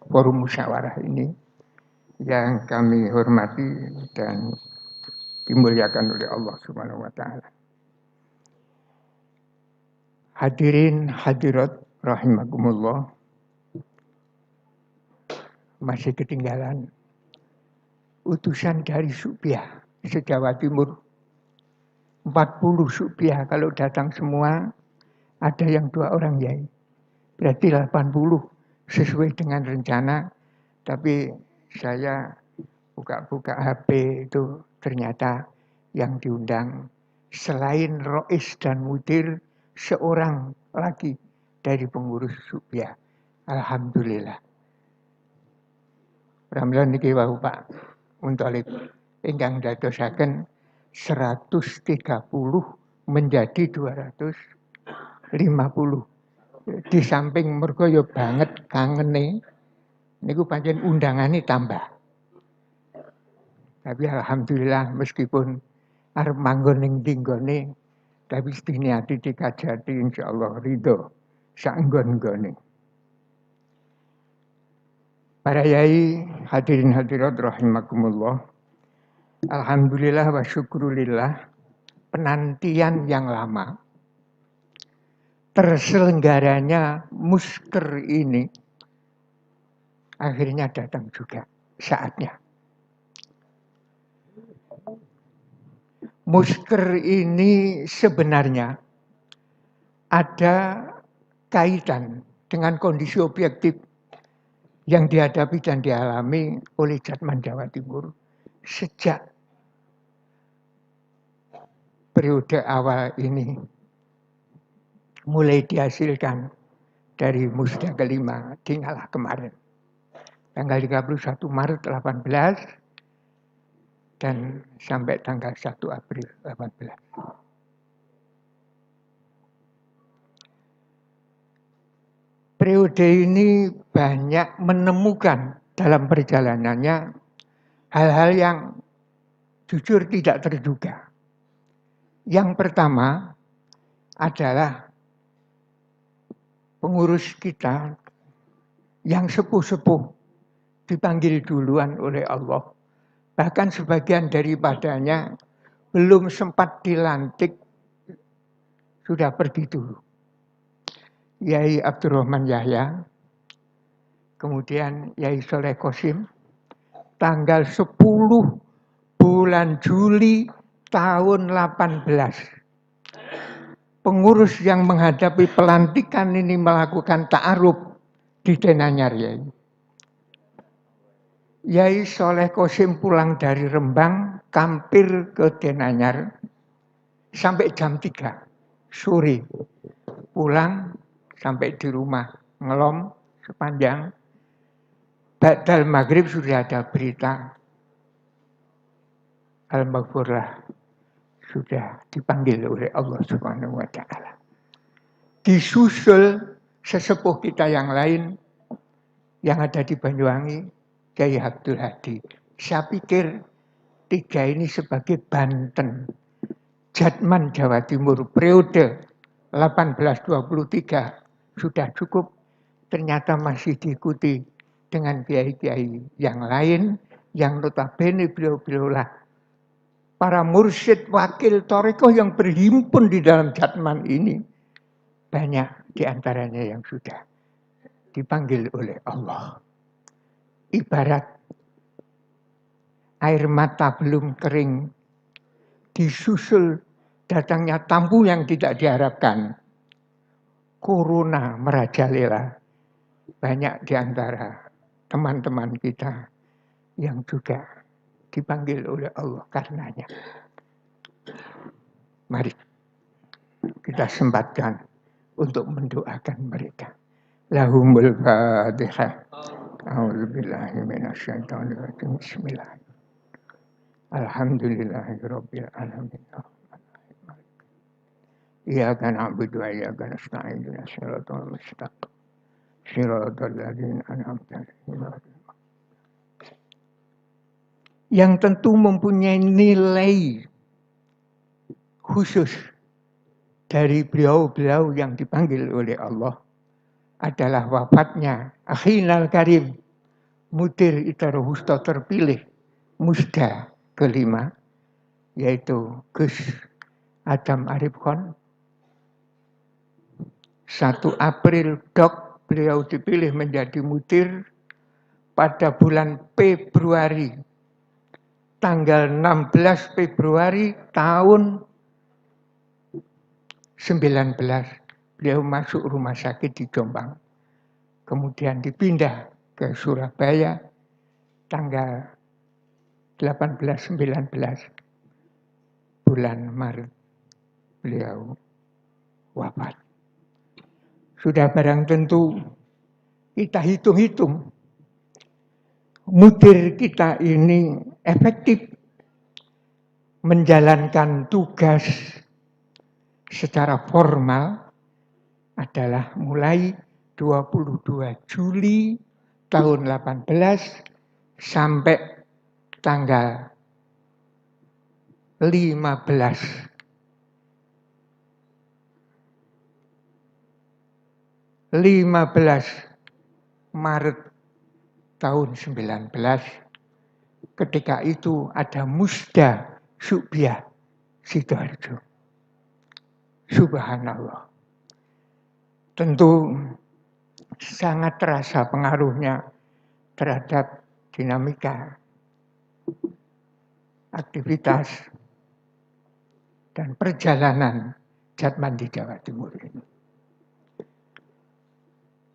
forum musyawarah ini yang kami hormati dan dimuliakan oleh Allah Subhanahu wa taala. Hadirin hadirat rahimakumullah. Masih ketinggalan utusan dari Supiah se-Jawa Timur. 40 Supiah kalau datang semua, ada yang 2 orang yai. Berarti 80 sesuai dengan rencana. Tapi saya buka-buka HP itu ternyata yang diundang selain Rois dan Mudir, seorang lagi dari pengurus Supiah. Alhamdulillah. Pramila niki wau Pak Muntolib ingkang dadosaken 130 menjadi 250. Di samping mergo yo banget kangene niku pancen undangane tambah. Tapi alhamdulillah meskipun arep manggon ning tinggone tapi sediniati dikajati insyaallah ridho sak nggon-nggone. Para yai, hadirin hadirat rahimakumullah. Alhamdulillah wa syukurillah, penantian yang lama terselenggaranya musker ini akhirnya datang juga saatnya. Musker ini sebenarnya ada kaitan dengan kondisi objektif yang dihadapi dan dialami oleh Jatman Jawa Timur sejak periode awal ini mulai dihasilkan dari musda kelima di Ngalah kemarin. Tanggal 31 Maret 18 dan sampai tanggal 1 April 18. Periode ini banyak menemukan dalam perjalanannya hal-hal yang jujur tidak terduga. Yang pertama adalah pengurus kita yang sepuh-sepuh dipanggil duluan oleh Allah. Bahkan sebagian daripadanya belum sempat dilantik sudah pergi dulu. Yai Abdurrahman Yahya, kemudian Yai Soleh Qasim, tanggal 10 bulan Juli tahun 18. Pengurus yang menghadapi pelantikan ini melakukan ta'aruf di Denanyar Yai. Yai Soleh Qasim pulang dari Rembang, kampir ke Denanyar sampai jam 3 sore. Pulang sampai di rumah ngelom sepanjang. Ba'dal maghrib sudah ada berita Al-Maghfurlah sudah dipanggil oleh Allah Subhanahu wa taala. Disusul sesepuh kita yang lain yang ada di Banyuwangi, Kiai Abdul Hadi. Saya pikir 3 ini sebagai Banten, Jatman Jawa Timur periode 1823 sudah cukup. Ternyata masih diikuti dengan kiai-kiai yang lain yang notabene beliau-beliaulah para mursyid wakil thariqah yang berhimpun di dalam Jatman ini. Banyak diantaranya yang sudah dipanggil oleh Allah. Ibarat air mata belum kering, disusul datangnya tamu yang tidak diharapkan. Corona merajalela. Banyak di antara teman-teman kita yang juga dipanggil oleh Allah karenanya. Mari kita sempatkan untuk mendoakan mereka. Lahumul Fatihah. A'udzubillahi minasyaitonirrajim. Bismillah. Alhamdulillahirabbil alamin. Iyyaka na'budu wa iyyaka nasta'in. Ihdinas siratal mustaqim. Shiratal ladzina an'amta 'alaihim. Yang tentu mempunyai nilai khusus dari beliau-beliau yang dipanggil oleh Allah adalah wafatnya Akhinal Karim Mudir Idharah Wusta terpilih Musda kelima, yaitu Gus Adam Arif Khan. 1 April Dok beliau dipilih menjadi mudir pada bulan Februari, tanggal 16 Februari tahun 19 beliau masuk rumah sakit di Jombang. Kemudian dipindah ke Surabaya tanggal 18-19 bulan Maret beliau wafat. Sudah barang tentu kita hitung-hitung mudir kita ini efektif menjalankan tugas secara formal adalah mulai 22 Juli tahun 18 sampai tanggal 15 Maret tahun 19. Ketika itu ada Musda Subiah Sidoarjo. Subhanallah. Tentu sangat terasa pengaruhnya terhadap dinamika aktivitas dan perjalanan Jatman di Jawa Timur ini.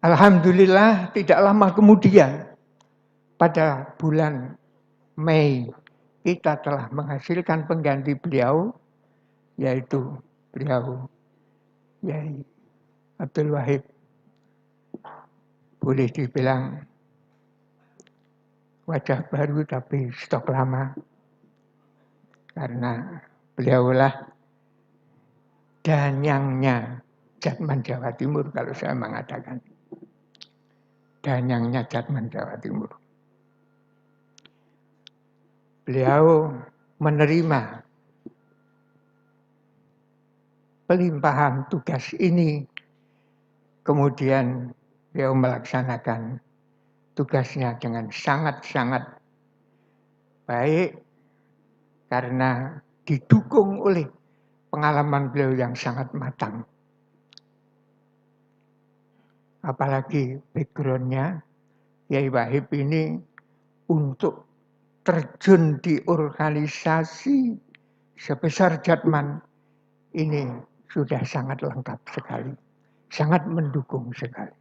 Alhamdulillah tidak lama kemudian pada bulan Mei kita telah menghasilkan pengganti beliau, yaitu beliau Yai Abdul Wahid. Boleh dibilang wajah baru tapi stok lama, karena beliaulah danyangnya Jatman Jawa Timur kalau saya mengatakan. Danyangnya Jatman Jawa Timur. Beliau menerima pelimpahan tugas ini, kemudian beliau melaksanakan tugasnya dengan sangat-sangat baik karena didukung oleh pengalaman beliau yang sangat matang. Apalagi background-nya Yai Wahib ini untuk terjun di organisasi sebesar Jatman ini sudah sangat lengkap sekali, sangat mendukung sekali.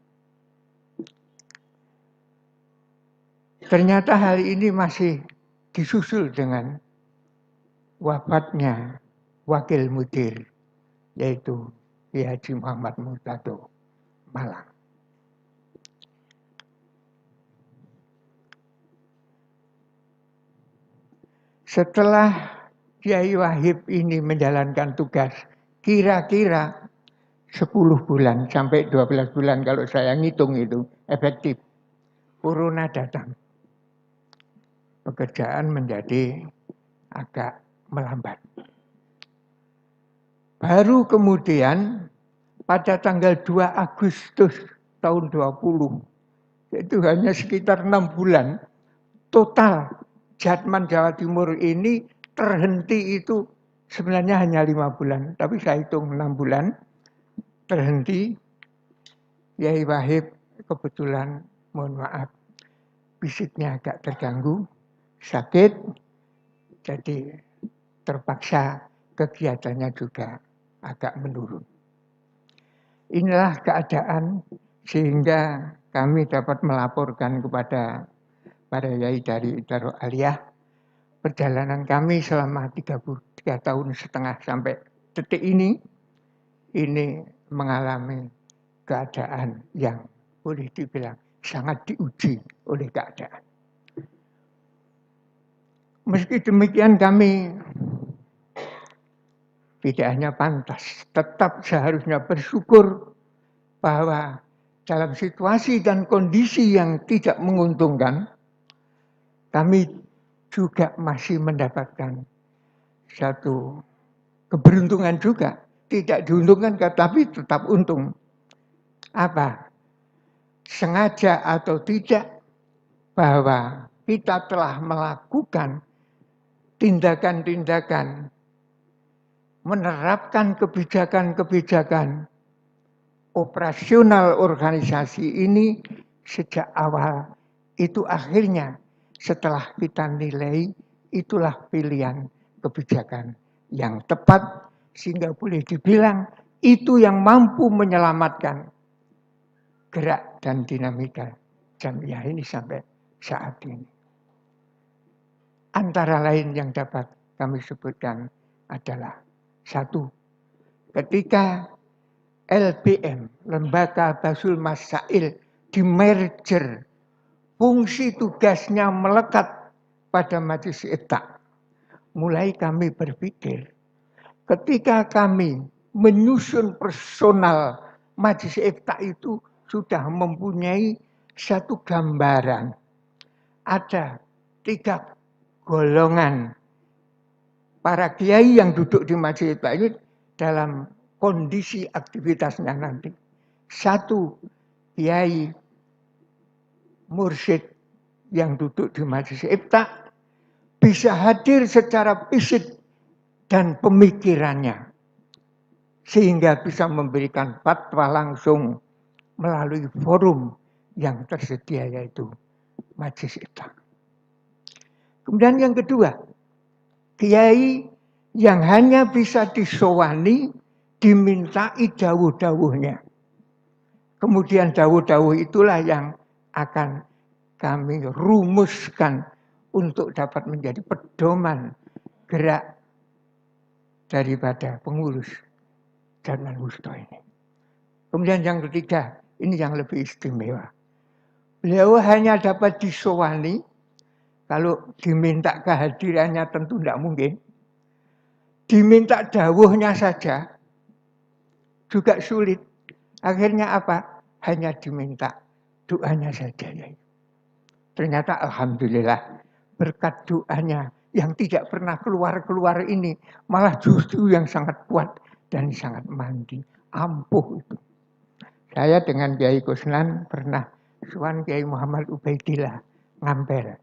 Ternyata hal ini masih disusul dengan wafatnya wakil mudir, yaitu Kiai Haji Muhammad Murtado Malang. Setelah Kiai Wahib ini menjalankan tugas kira-kira 10 bulan sampai 12 bulan kalau saya ngitung itu efektif, corona datang. Pekerjaan menjadi agak melambat. Baru kemudian pada tanggal 2 Agustus tahun 20, itu hanya sekitar 6 bulan, total Jatman Jawa Timur ini terhenti itu sebenarnya hanya 5 bulan, tapi saya hitung 6 bulan terhenti. Yai Wahib kebetulan, mohon maaf, fisiknya agak terganggu, sakit, jadi terpaksa kegiatannya juga agak menurun. Inilah keadaan sehingga kami dapat melaporkan kepada para yai dari Idharah Aliyah perjalanan kami selama 33 tahun setengah sampai detik ini mengalami keadaan yang boleh dibilang sangat diuji oleh keadaan. Meski demikian kami tidak hanya pantas, tetap seharusnya bersyukur bahwa dalam situasi dan kondisi yang tidak menguntungkan, kami juga masih mendapatkan satu keberuntungan juga. Tidak diuntungkan tetapi tetap untung. Apa? Sengaja atau tidak bahwa kita telah melakukan tindakan-tindakan, menerapkan kebijakan-kebijakan operasional organisasi ini sejak awal, itu akhirnya setelah kita nilai itulah pilihan kebijakan yang tepat sehingga boleh dibilang itu yang mampu menyelamatkan gerak dan dinamika Jamiah ini sampai saat ini. Antara lain yang dapat kami sebutkan adalah satu, ketika LBM, Lembaga Basul Masail, di-merger, fungsi tugasnya melekat pada Majelis Ifta. Mulai kami berpikir, ketika kami menyusun personal Majelis Ifta itu sudah mempunyai satu gambaran. Ada 3 golongan para kiai yang duduk di Majelis Ifta ini dalam kondisi aktivitasnya nanti. 1, kiai mursyid yang duduk di Majelis Ifta bisa hadir secara fisik dan pemikirannya sehingga bisa memberikan fatwa langsung melalui forum yang tersedia yaitu Majelis Ifta. Kemudian yang kedua, kiai yang hanya bisa disowani, dimintai dawuh-dawuhnya. Kemudian dawuh-dawuh itulah yang akan kami rumuskan untuk dapat menjadi pedoman gerak daripada pengurus Darman Wusto ini. Kemudian yang ketiga, ini yang lebih istimewa. Beliau hanya dapat disowani, kalau diminta kehadirannya tentu tidak mungkin. Diminta dawuhnya saja juga sulit. Akhirnya apa? Hanya diminta doanya saja. Ternyata alhamdulillah berkat doanya yang tidak pernah keluar-keluar ini malah justru yang sangat kuat dan sangat mandi, ampuh itu. Saya dengan Kiai Kusnan pernah suan Kiai Muhammad Ubaidillah Ngampel.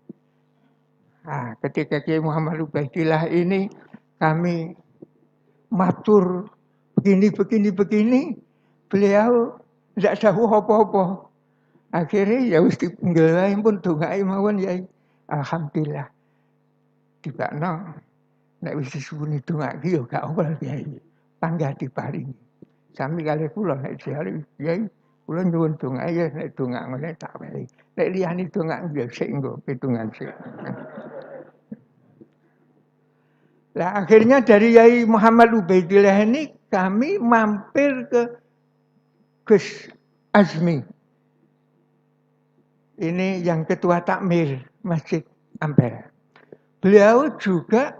Nah, ketika Kiai Muhammad Ubaidillah ini kami matur begini, beliau tidak tahu apa-apa. Akhirnya ya wis dipenggelai pun dongai mawon ya. Alhamdulillah. Dibakno nek wis disuwuni dongake ya gak apa Kiai. Panggah diparingi. Sami kali kula nek jare Kiai kula nyuwun donga ya nek donga ngene tak wae. Nek liyane donga ya sik nggo pitungan sik. Nah, akhirnya dari Yai Muhammad Ubaidillah ini kami mampir ke Gus Azmi. Ini yang ketua takmir Masjid Ampel. Beliau juga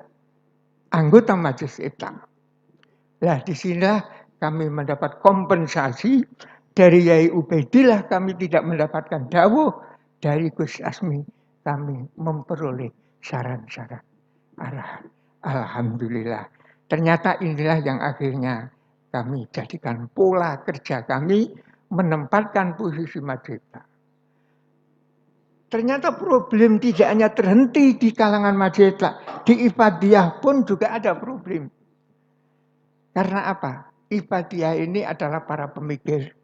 anggota Majelis Ifta. Nah, disinilah kami mendapat kompensasi dari Yai Ubaidillah. Kami tidak mendapatkan dawuh dari Gus Azmi. Kami memperoleh saran-saran arahan. Alhamdulillah. Ternyata inilah yang akhirnya kami jadikan pola kerja kami menempatkan posisi Majelis Ifta. Ternyata problem tidak hanya terhenti di kalangan Majelis Ifta, di Ifadiyah pun juga ada problem. Karena apa? Ifadiyah ini adalah para pemikir,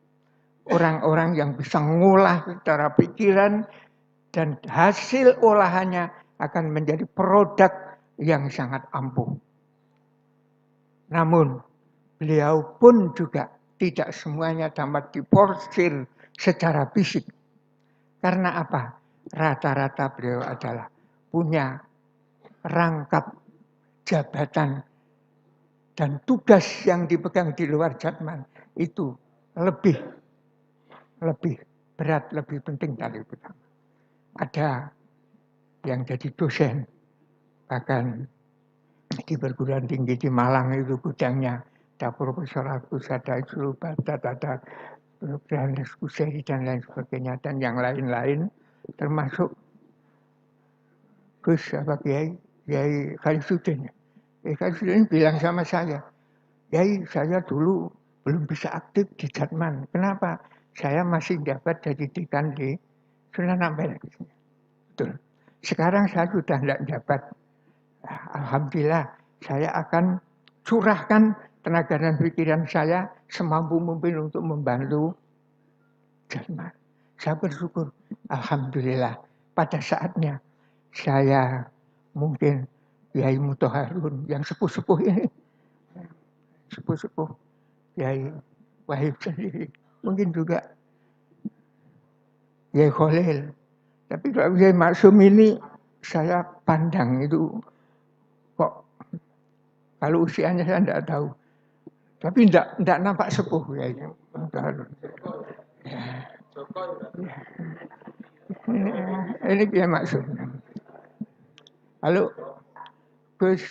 orang-orang yang bisa mengolah secara pikiran dan hasil olahannya akan menjadi produk yang sangat ampuh. Namun beliau pun juga tidak semuanya dapat diporsir secara fisik. Karena apa? Rata-rata beliau adalah punya rangkap jabatan dan tugas yang dipegang di luar Jatman itu lebih berat, lebih penting dari pertama. Ada yang jadi dosen, bahkan di perguruan tinggi di Malang itu gudangnya ada Profesor Agus, ada Isrul Badat, ada Johannes Kuseri dan lain sebagainya, dan yang lain-lain, termasuk Gus Kiai Khalifudin. Kiai Khalifudin bilang sama saya, Kiai, saya dulu belum bisa aktif di Jatman. Kenapa? Saya masih dapat jadi dekan di Sunan Ampel. Betul. Sekarang saya sudah tidak dapat. Alhamdulillah, saya akan curahkan tenaga dan pikiran saya semampu mungkin untuk membantu Jatman. Saya bersyukur, alhamdulillah, pada saatnya saya mungkin Kiai Muthaharun yang sepuh-sepuh ini, sepuh-sepuh Kiai Wahib sendiri, mungkin juga Kiai Khalil. Tapi kalau Kiai Maksum ini saya pandang itu kok kalau usianya saya tidak tahu. Tapi tidak nampak sepuh Kiai Muthaharun. Ini Kiai Maksum. Halo, Gus.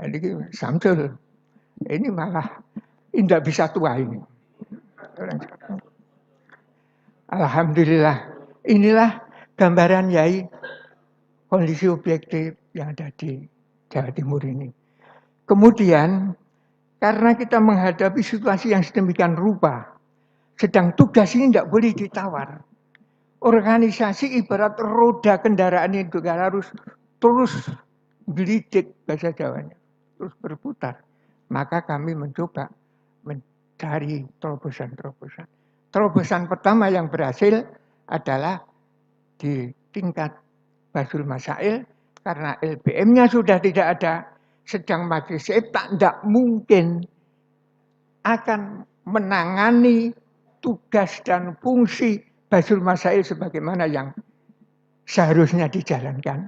Ini Samsul. Ini malah tidak bisa tua ini. Alhamdulillah. Inilah gambaran Yai kondisi objektif yang ada di Jawa Timur ini. Kemudian karena kita menghadapi situasi yang sedemikian rupa, sedang tugas ini tidak boleh ditawar. Organisasi ibarat roda kendaraan itu harus terus gelidik bahasa Jawanya, terus berputar. Maka kami mencoba mencari terobosan-terobosan. Terobosan pertama yang berhasil adalah di tingkat Basul Masail, karena LBM-nya sudah tidak ada, sedang Majelis Ifta tidak mungkin akan menangani tugas dan fungsi Basul Masail sebagaimana yang seharusnya dijalankan.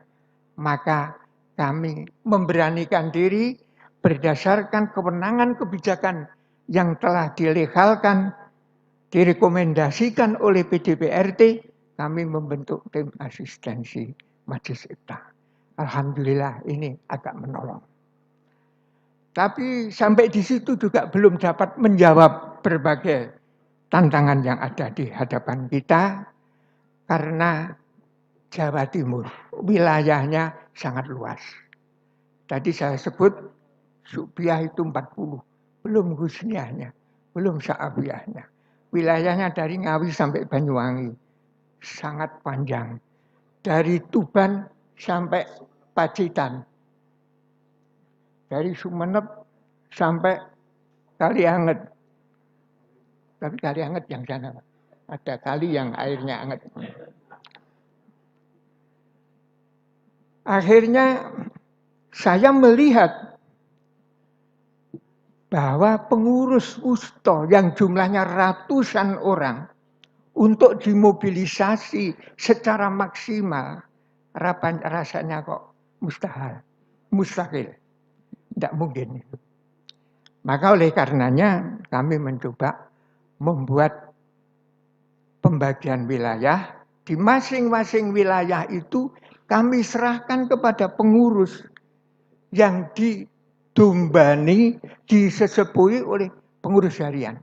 Maka kami memberanikan diri berdasarkan kewenangan kebijakan yang telah dilegalkan, direkomendasikan oleh PDPRT, kami membentuk tim asistensi Majelis Ifta. Alhamdulillah ini agak menolong. Tapi sampai di situ juga belum dapat menjawab berbagai tantangan yang ada di hadapan kita, karena Jawa Timur wilayahnya sangat luas. Tadi saya sebut Subiah itu 40, belum Husniahnya, belum Sa'abiyahnya. Wilayahnya dari Ngawi sampai Banyuwangi, sangat panjang. Dari Tuban sampai Pacitan. Dari Sumeneb sampai Kalianget. Tapi Kalianget yang sana, ada kali yang airnya hangat. Akhirnya saya melihat bahwa pengurus Wusto yang jumlahnya ratusan orang untuk dimobilisasi secara maksimal, rasanya kok mustahil, tidak mungkin. Maka oleh karenanya kami mencoba membuat pembagian wilayah. Di masing-masing wilayah itu kami serahkan kepada pengurus yang didombani, disesepuhi oleh pengurus harian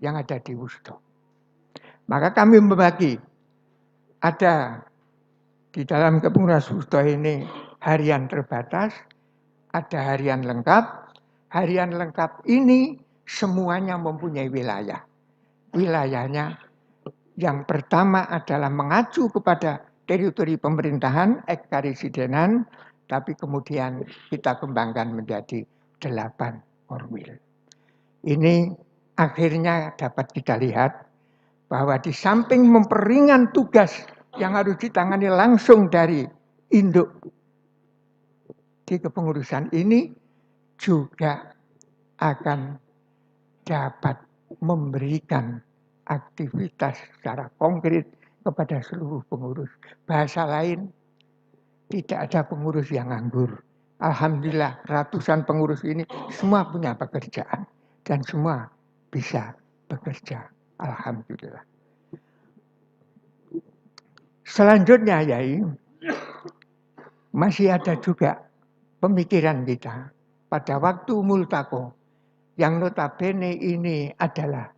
yang ada di Wusto. Maka kami membagi, ada di dalam kepengurusan Wusto ini harian terbatas, ada harian lengkap. Harian lengkap ini semuanya mempunyai wilayah. Wilayahnya yang pertama adalah mengacu kepada teritori pemerintahan, ekkaresidenan, tapi kemudian kita kembangkan menjadi 8 korwil. Ini akhirnya dapat kita lihat bahwa di samping memperingan tugas yang harus ditangani langsung dari induk di kepengurusan ini, juga akan dapat memberikan aktivitas secara konkret kepada seluruh pengurus. Bahasa lain, tidak ada pengurus yang nganggur. Alhamdulillah ratusan pengurus ini semua punya pekerjaan dan semua bisa bekerja. Alhamdulillah. Selanjutnya Yai, masih ada juga pemikiran kita pada waktu multaqo yang notabene ini adalah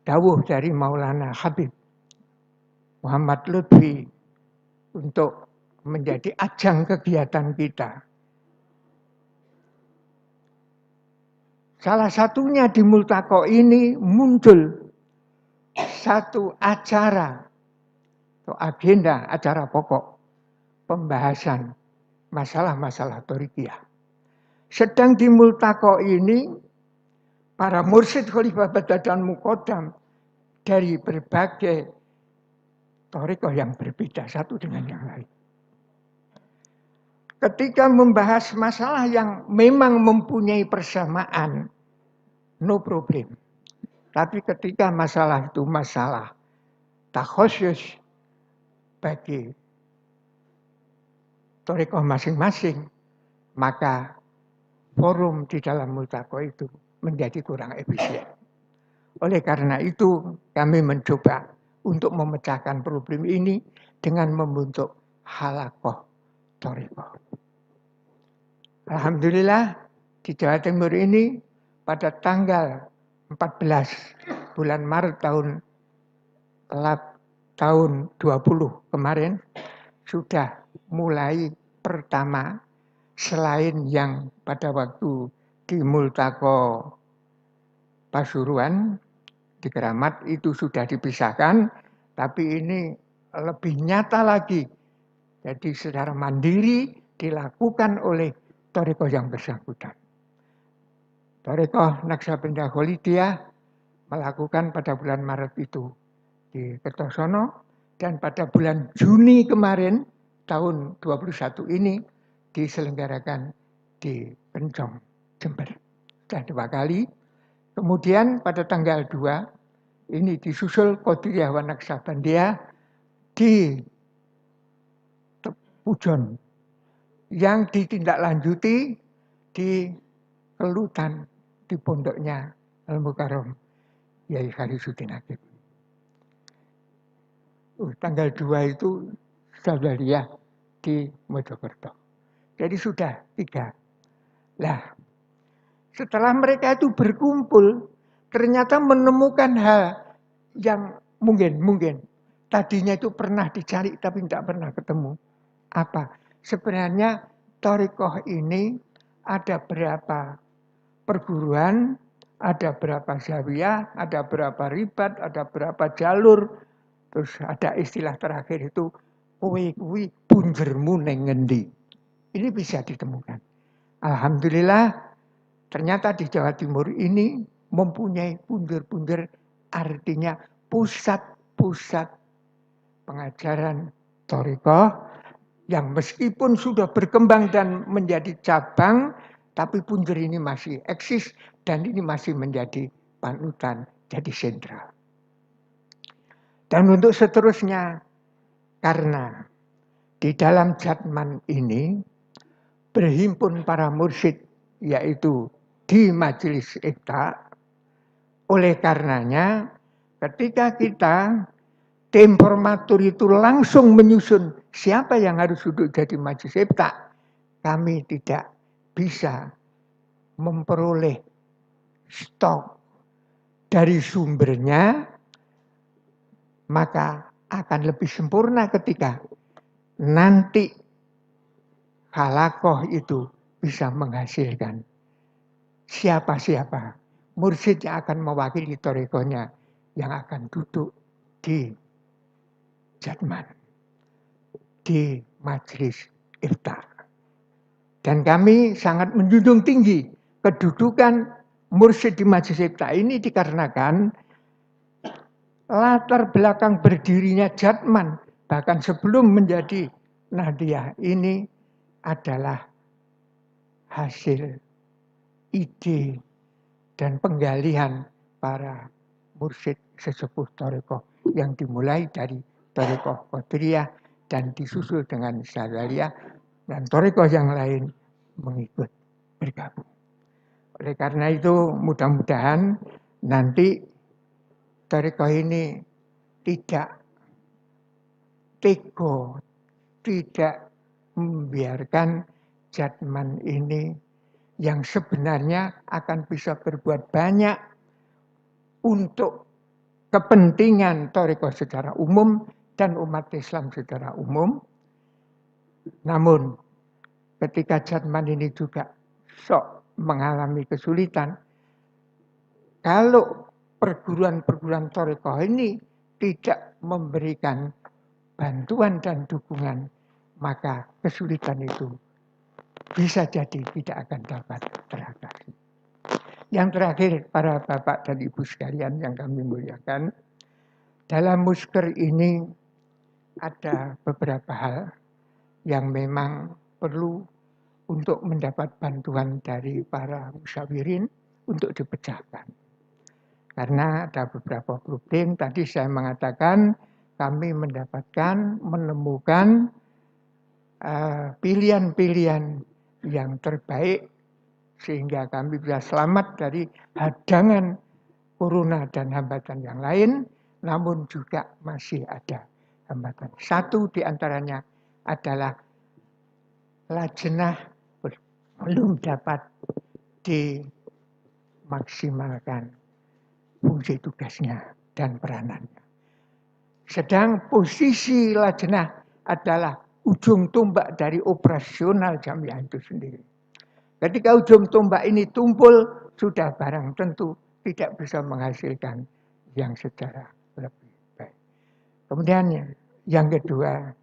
dawuh dari Maulana Habib Muhammad Lutfi untuk menjadi ajang kegiatan kita. Salah satunya di multaqo ini muncul satu acara atau agenda acara pokok pembahasan masalah-masalah thorikiyah. Sedang di multaqo ini para mursyid khalifah dan muqaddam dari berbagai thorikoh yang berbeda satu dengan yang lain. Ketika membahas masalah yang memang mempunyai persamaan, no problem. Tapi ketika masalah itu masalah takhusus bagi thorikoh masing-masing, maka forum di dalam multaqo itu menjadi kurang efisien. Oleh karena itu kami mencoba untuk memecahkan problem ini dengan membentuk halakoh thorikoh. Alhamdulillah di Jawa Timur ini pada tanggal 14 bulan Maret tahun 20 kemarin sudah mulai pertama, selain yang pada waktu di multaqo Pasuruan di Keramat itu sudah dipisahkan, tapi ini lebih nyata lagi. Jadi secara mandiri dilakukan oleh thorikoh yang bersangkutan. Thorikoh Naksabandia Kholidiyah melakukan pada bulan Maret itu di Kertosono, dan pada bulan Juni kemarin tahun 21 ini diselenggarakan di Pencong, Jember. Sudah 2 kali. Kemudian pada tanggal 2 ini disusul Qadiriyah wa Naksabandia di Pujon, yang ditindaklanjuti di Kelutan di pondoknya Al-Mukarram Yai Khalisuddin Hakim. Tanggal 2 itu Saudariah di Mojokerto. Jadi sudah 3. Lah, setelah mereka itu berkumpul, ternyata menemukan hal yang mungkin tadinya itu pernah dicari tapi tidak pernah ketemu. Apa? Sebenarnya thorikoh ini ada berapa perguruan, ada berapa zawiyah, ada berapa ribat, ada berapa jalur. Terus ada istilah terakhir itu kuwi punjermu neng ngendi. Ini bisa ditemukan. Alhamdulillah ternyata di Jawa Timur ini mempunyai punjer-punjer, artinya pusat-pusat pengajaran thorikoh yang meskipun sudah berkembang dan menjadi cabang, tapi punjer ini masih eksis dan ini masih menjadi panutan, jadi sentral. Dan untuk seterusnya, karena di dalam Jatman ini berhimpun para mursyid, yaitu di Majelis Ifta. Oleh karenanya, ketika kita tim formatur itu langsung menyusun siapa yang harus duduk jadi Majelis Ifta, kami tidak bisa memperoleh stok dari sumbernya, maka akan lebih sempurna ketika nanti halakoh itu bisa menghasilkan siapa-siapa mursyid yang akan mewakili thorikohnya yang akan duduk di Jatman, di Majelis Ifta. Dan kami sangat menjunjung tinggi kedudukan mursyid di Majelis Ifta ini dikarenakan latar belakang berdirinya Jatman, bahkan sebelum menjadi Nahdiyah ini adalah hasil ide dan penggalian para mursyid sesepuh thorikoh yang dimulai dari thorikoh Qadiriyah dan disusul dengan Syadzaliyah, dan thorikoh yang lain mengikut bergabung. Oleh karena itu mudah-mudahan nanti tarekat ini tidak tega, tidak membiarkan Jatman ini yang sebenarnya akan bisa berbuat banyak untuk kepentingan tarekat secara umum dan umat Islam secara umum. Namun ketika Jatman ini juga sok mengalami kesulitan, kalau perguruan-perguruan tarekat ini tidak memberikan bantuan dan dukungan, maka kesulitan itu bisa jadi tidak akan dapat teratasi. Yang terakhir, para bapak dan ibu sekalian yang kami muliakan, dalam musker ini ada beberapa hal yang memang perlu untuk mendapat bantuan dari para musyawirin untuk dipecahkan. Karena ada beberapa problem, tadi saya mengatakan kami menemukan pilihan-pilihan yang terbaik sehingga kami bisa selamat dari hadangan corona dan hambatan yang lain, namun juga masih ada hambatan. Satu diantaranya adalah lajnah belum dapat dimaksimalkan fungsi tugasnya dan peranannya. Sedang posisi lajnah adalah ujung tombak dari operasional jamiah itu sendiri. Ketika ujung tombak ini tumpul, sudah barang tentu tidak bisa menghasilkan yang secara lebih baik. Kemudian yang kedua,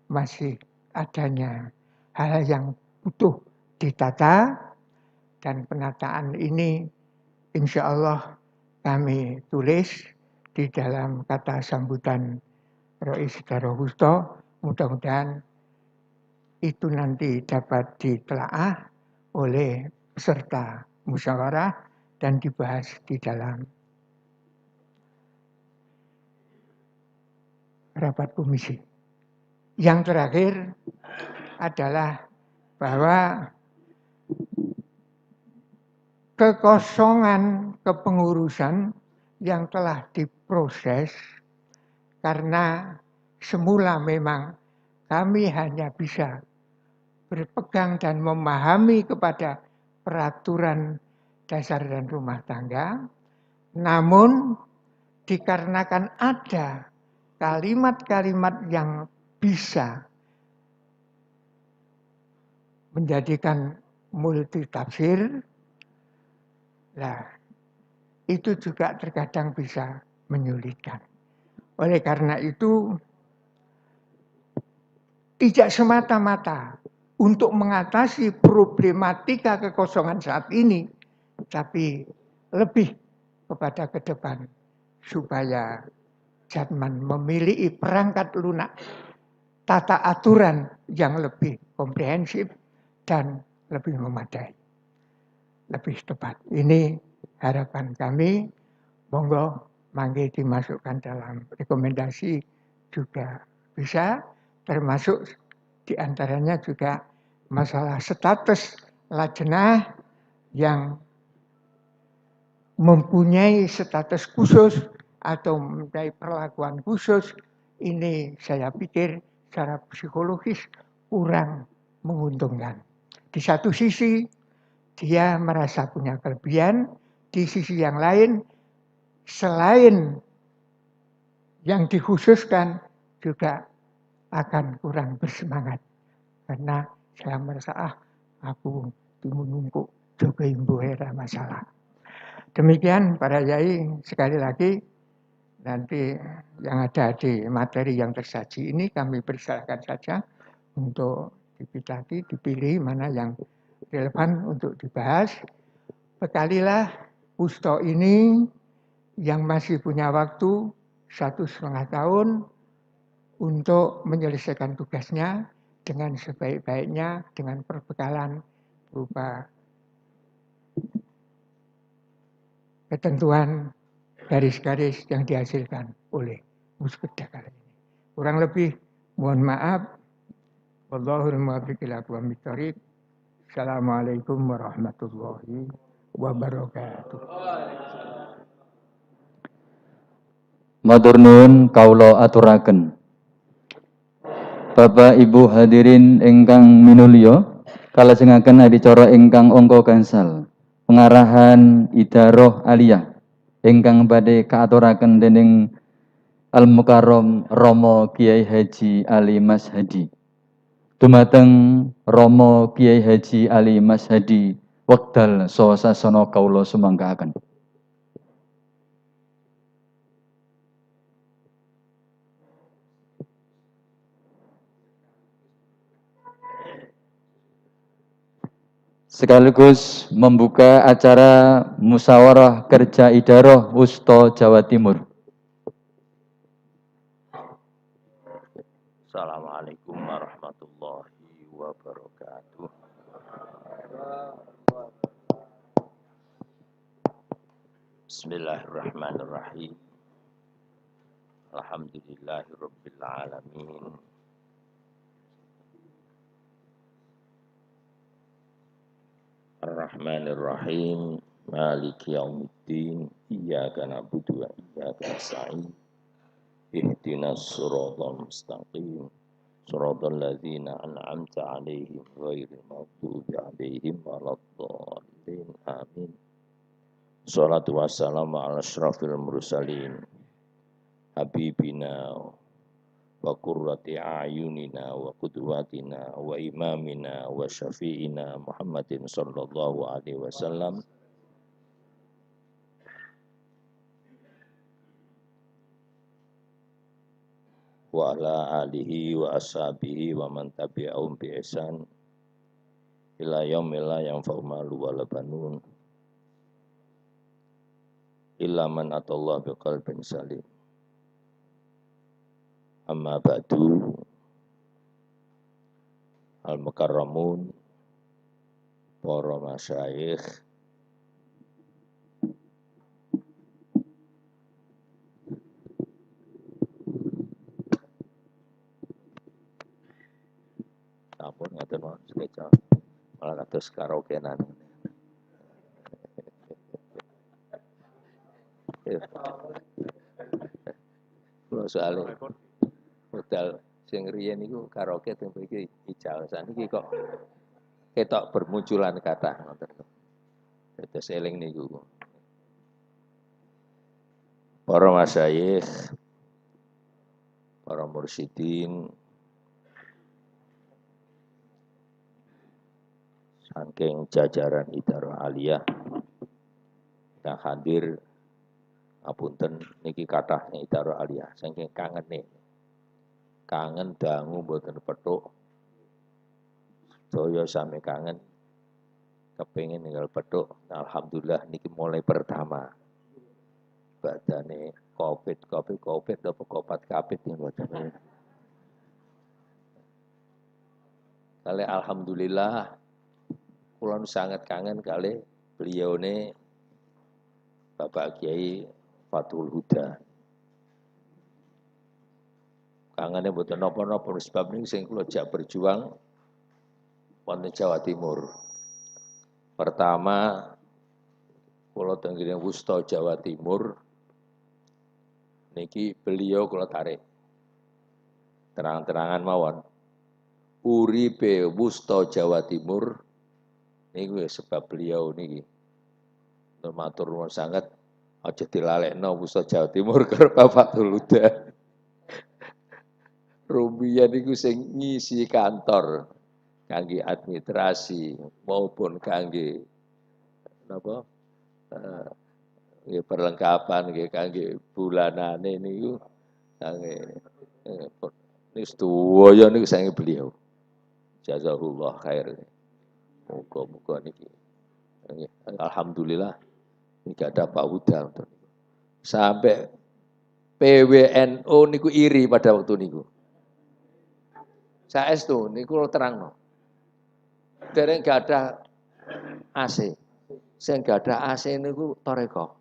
masih adanya hal yang butuh ditata, dan penataan ini insya Allah kami tulis di dalam kata sambutan Rois Darohusto. Mudah-mudahan itu nanti dapat ditelaah oleh peserta musyawarah dan dibahas di dalam rapat komisi. Yang terakhir adalah bahwa kekosongan kepengurusan yang telah diproses karena semula memang kami hanya bisa berpegang dan memahami kepada peraturan dasar dan rumah tangga, namun dikarenakan ada kalimat-kalimat yang bisa menjadikan multitafsir, nah itu juga terkadang bisa menyulitkan. Oleh karena itu, tidak semata-mata untuk mengatasi problematika kekosongan saat ini, tapi lebih kepada ke depan supaya Jatman memiliki perangkat lunak tata aturan yang lebih komprehensif dan lebih memadai, lebih tepat. Ini harapan kami, monggo mangke dimasukkan dalam rekomendasi juga bisa, termasuk diantaranya juga masalah status lajnah yang mempunyai status khusus atau mempunyai perlakuan khusus. Ini saya pikir secara psikologis kurang menguntungkan. Di satu sisi dia merasa punya kelebihan, di sisi yang lain selain yang dikhususkan juga akan kurang bersemangat. Karena saya merasa, aku menunggu juga imbu era masalah. Demikian para yai, sekali lagi nanti yang ada di materi yang tersaji ini kami persilakan saja untuk dipilih mana yang relevan untuk dibahas. Bekalilah Pusto ini yang masih punya waktu 1,5 tahun untuk menyelesaikan tugasnya dengan sebaik-baiknya, dengan perbekalan berupa ketentuan garis-garis yang dihasilkan oleh Muskedda kali ini. Kurang lebih mohon maaf. Wallahul muwaffiq ila aqwamit thoriq. Assalamualaikum warahmatullahi wabarakatuh. Matur nuwun kawula aturaken. Bapak Ibu hadirin ingkang minulya, kalajengaken adicara ingkang angka gangsal. Pengarahan Idaroh Aliyah ingkang badhe kaaturaken dening Al Mukarrom Romo Kiai Haji Ali Mas Hadi. Dumateng Romo Kiai Haji Ali Mas Hadi wekdal saha sasana kawula sumangkaaken. Sekaligus membuka acara musyawarah kerja Idaroh Wusto Jawa Timur. Assalamualaikum warahmatullahi wabarakatuh. Bismillahirrahmanirrahim. Alhamdulillahirabbil alamin. Ar-Rahmanir-Rahim. Maliki yaumiddin. Iyyaka na'budu wa iyyaka nasta'in. Ihdinas siratal mustaqim. Siratal ladzina an'amta 'alaihim ghairil maghdubi 'alaihim waladdallin. Amin. Shalatu wassalamu ala asyrafil mursalin. Habibina wa qurrati a'yunina wa qudwatina wa imamina wa syafi'ina Muhammadin sallallahu alaihi wasallam. Wa ala alihi wa ashabihi wa man tabi'ahum bi ihsan ila yaumil la yanfa'u malu wala banun illa man atallah biqalbin salim. Amma ba'du. Al-Mukarramun, para masyayikh, ampun ngaten mawon sekeca malah kados karaokean. Kula soalé modal sing riyen niku karaoke teng mriki ical. Saniki kok ketok bermunculan kathah ngoten. Dados eling niku. Para masyayikh, para mursyidin, saking jajaran Idaroh Aliyah yang hadir, apunten niki kathah Idaroh Aliyah saking kangen dangu mboten pethuk. Saya sami kangen kepengin ninggal pethuk. Alhamdulillah niki mulai pertama. Badane Covid apa kopat kapit yang mboten. Kali alhamdulillah kula sangat kangen kali beliaune Bapak Kiai Fathul Huda. Kangennya mboten napa-napa sebab niku sing kula jak berjuang wonten Jawa Timur. Pertama kula teng Wusto Jawa Timur niki beliau kula tarik terang-terangan mawon. Uripe Wusto Jawa Timur niku sebab beliau niki. Matur nuwun sanget aja dilalekno Wusto Jawa Timur karo Bapak Tuluda. Rumiyin niku sing ngisi kantor kangge administrasi maupun kangge napa perlengkapan nggih kangge bulanane niku kangge sedaya niku sange beliau. Jazakallah khair. Muga-muga niki alhamdulillah niki ada Pak Huda. Sampai PWNU niku iri pada waktu niku. Saestu niku terangno. Dereng gak ada AC. Sing gak ada AC niku Toreko.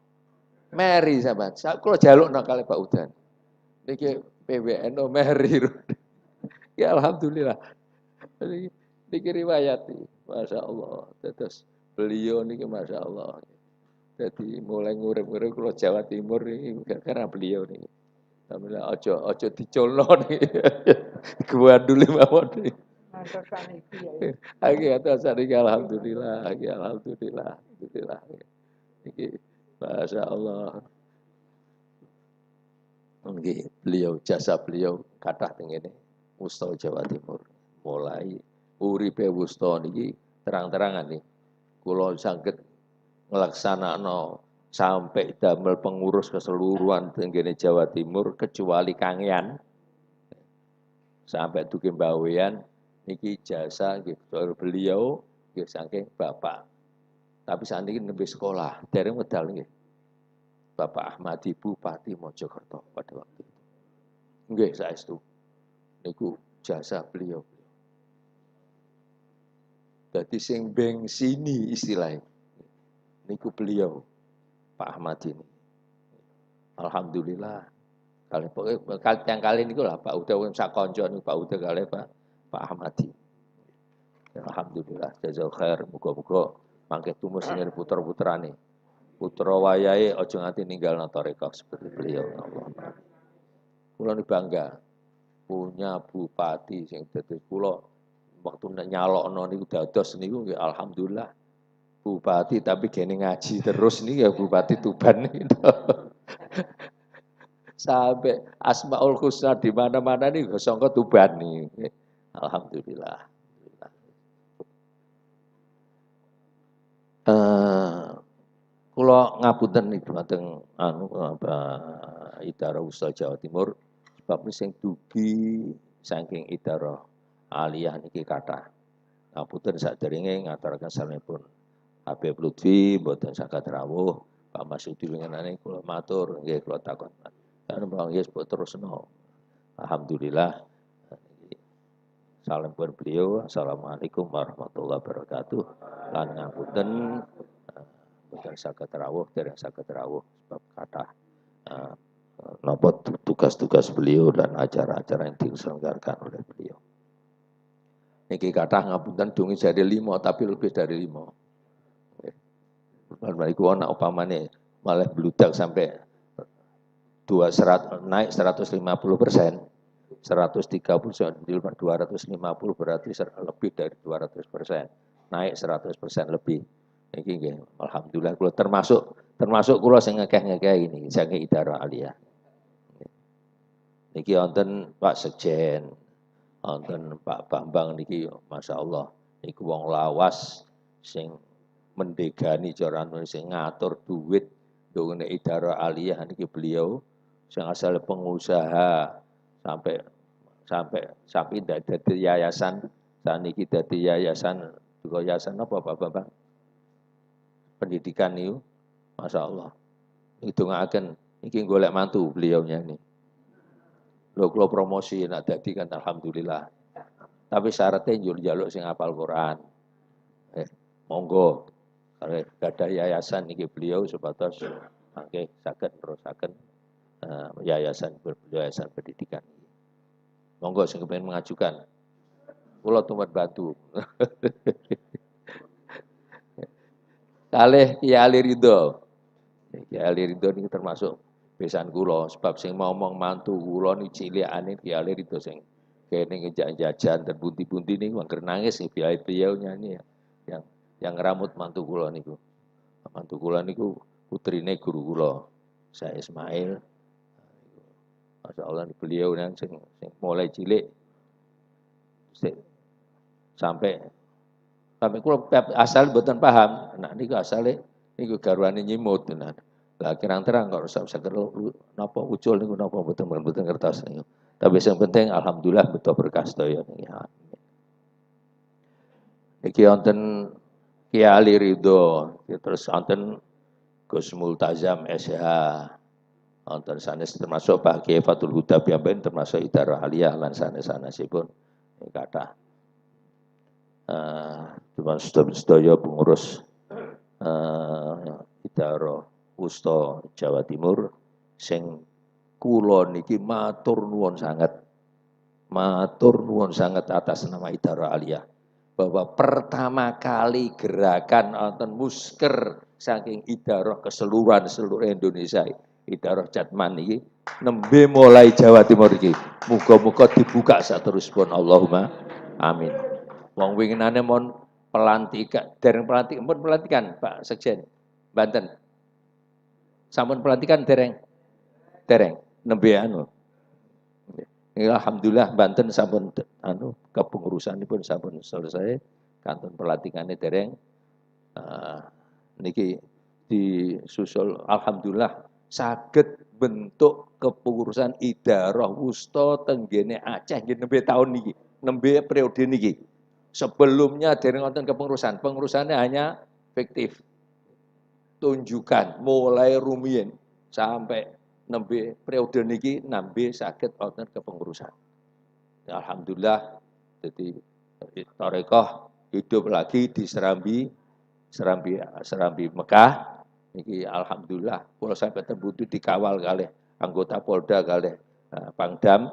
Meri sampean. Kula jalukno kali Pak Udan. Niki PWNU meri. Ya alhamdulillah. Niki riwayat iki. Masyaallah. Terus beliau niki masyaallah. Jadi mulai ngurip-ngurip kula Jawa Timur niki karena beliau niki. Tapi ojo diculno nih. Gua dulu mawon nih. Ngantos saniki ya. Aki atas saniki alhamdulillah, alhamdulillah. Iki Masya Allah. Nggih, jasa beliau kathah teng ngene. Wusta Jawa Timur. Mulai uripe wusta niki terang-terangan nih. Kula saged nglaksanakno sampai damel pengurus keseluruhan tenggene Jawa Timur kecuali Kangean sampai dugi Bawean niki jasa nggih beliau nggih saking Bapak. Tapi saniki nembe sekolah, dereng medal nggih. Bapak Ahmadi Bupati Mojokerto pada waktu itu. Nggih saestu. Niku jasa beliau. Dadi sing bengsini istilahnya. Niku beliau Pak Ahmad ini. Alhamdulillah. Yang kali niku lah Pak Uda sak kanca niku Pak Uda kali Pak Ahmadi. Alhamdulillah jazakallahu khair, muga-muga mangke tumus ngene putra-putrane. Putra wayahe aja nganti ninggalna tarekah seperti beliau. Allah. Kula ni bangga punya bupati sing dadi kula waktu nyalokno niku dados niku nggih alhamdulillah. Bupati tapi gene ngaji terus nih ya Bupati Tuban nih. Sampai Asmaul Husna di mana-mana nih sangka Tuban nih. Alhamdulillah. Kula ngapunten niku dateng Idara Usaha Jawa Timur sebab sing dugi saking Idara Aliyah niki kathah. Ngapunten sadèrènge ngaturaken salamipun Habib Lutfi mboten saged rawuh, Pak Masudi winginane kula matur nggih kula takon. Kan Bang Yes terusno. Alhamdulillah. Salam buat beliau. Assalamualaikum warahmatullahi wabarakatuh. Lan ngapunten mboten saged rawuh, dereng saged rawuh sebab kathah napa tugas-tugas beliau dan acara-acara yang diselenggarakan oleh beliau. Niki kathah ngapunten dungi jadi 5 tapi lebih dari 5. Iku ana upamane malah bludak sampai 200 naik 150%, 130 250 berarti lebih dari 200%, naik 100% lebih. Niki nggih alhamdulillah kula termasuk kula sing ngekeh-ngekeh ini saking Idara Aliyah. Niki wonten Pak Sekjen, wonten Pak Bambang niki masyaallah niku wong lawas sing mendegani cara sing ngatur duit ndongone Idara Aliyah niki beliau sing asal pengusaha sampai dadi yayasan saniki dadi yayasan juga yayasan apa Pak Bambang? Pendidikan niku masyaallah. Hitungaken iki golek mantu beliaunya ini. Lho kula promosi nak dadi kan alhamdulillah. Tapi syaratnya njaluk sing hafal Quran. Monggo kalau ada yayasan niki beliau sebatas mangke saged nerusaken yayasan pendidikan. Monggo sing kepengin mengajukan. Kula tumpet bantu. Kalih Ki Ali Ridho. Ki Ali Ridho niki termasuk besan kula sebab sing ngomong mantu kula niki cilikane Ki Ali Ridho sing kene ngejak-jajan dan bunti-bunti niku angger nangis beliau nyanyi ya. Yang ngeramut mantu kula niku. Mantu kula niku putrine guru kula. Saya Ismail. Masyaallah beliau yang sing mulai cilik sampai kula asal mboten paham. Nah niku asale niku garwane nyimut tenan. Lah kirang-terang kok usah napa ucul niku napa mboten ngertos niku. Tapi yang penting alhamdulillah betul berkah sedaya niki. Iki wonten Ki Ali Ridho, terus wonten Gus Multazam SH. Wonten sanes termasuk Pak Kiai Fatul Huda piyambake termasuk Idara Aliyah lan sanes-sanesipun kathah. Cuma sedaya pengurus Idara Wusta Jawa Timur sing kula niki matur nuwun sangat atas nama Idara Aliyah bahwa pertama kali gerakan wonten musker saking Idara keseluruhan seluruh Indonesia Idarah Jatman iki nembe mulai Jawa Timur iki. Muga-muga dibuka saterusipun Allahumma amin. Wong winginane mon pelantikan, dereng pelantikan, pun pelantikan Pak Sekjen Banten. Sampun pelantikan dereng nembe anu. Ya, alhamdulillah Banten sampun kepengurusanipun sampun selesai, kantun pelantikane dereng. Niki disusul alhamdulillah saged bentuk kepengurusan Idarah Wusta tenggene Aceh nggih nembe taun niki, nembe periode niki. Sebelumnya dereng wonten kepengurusan, pengurusannya hanya fiktif. Tunjukkan mulai rumiyin sampai nembe periode niki nambe saged wonten kepengurusan. Ya, alhamdulillah jadi Tarekah hidup lagi di Serambi Mekah. Niki alhamdulillah kula sampai terbutuh dikawal kalih anggota Polda kalih Pangdam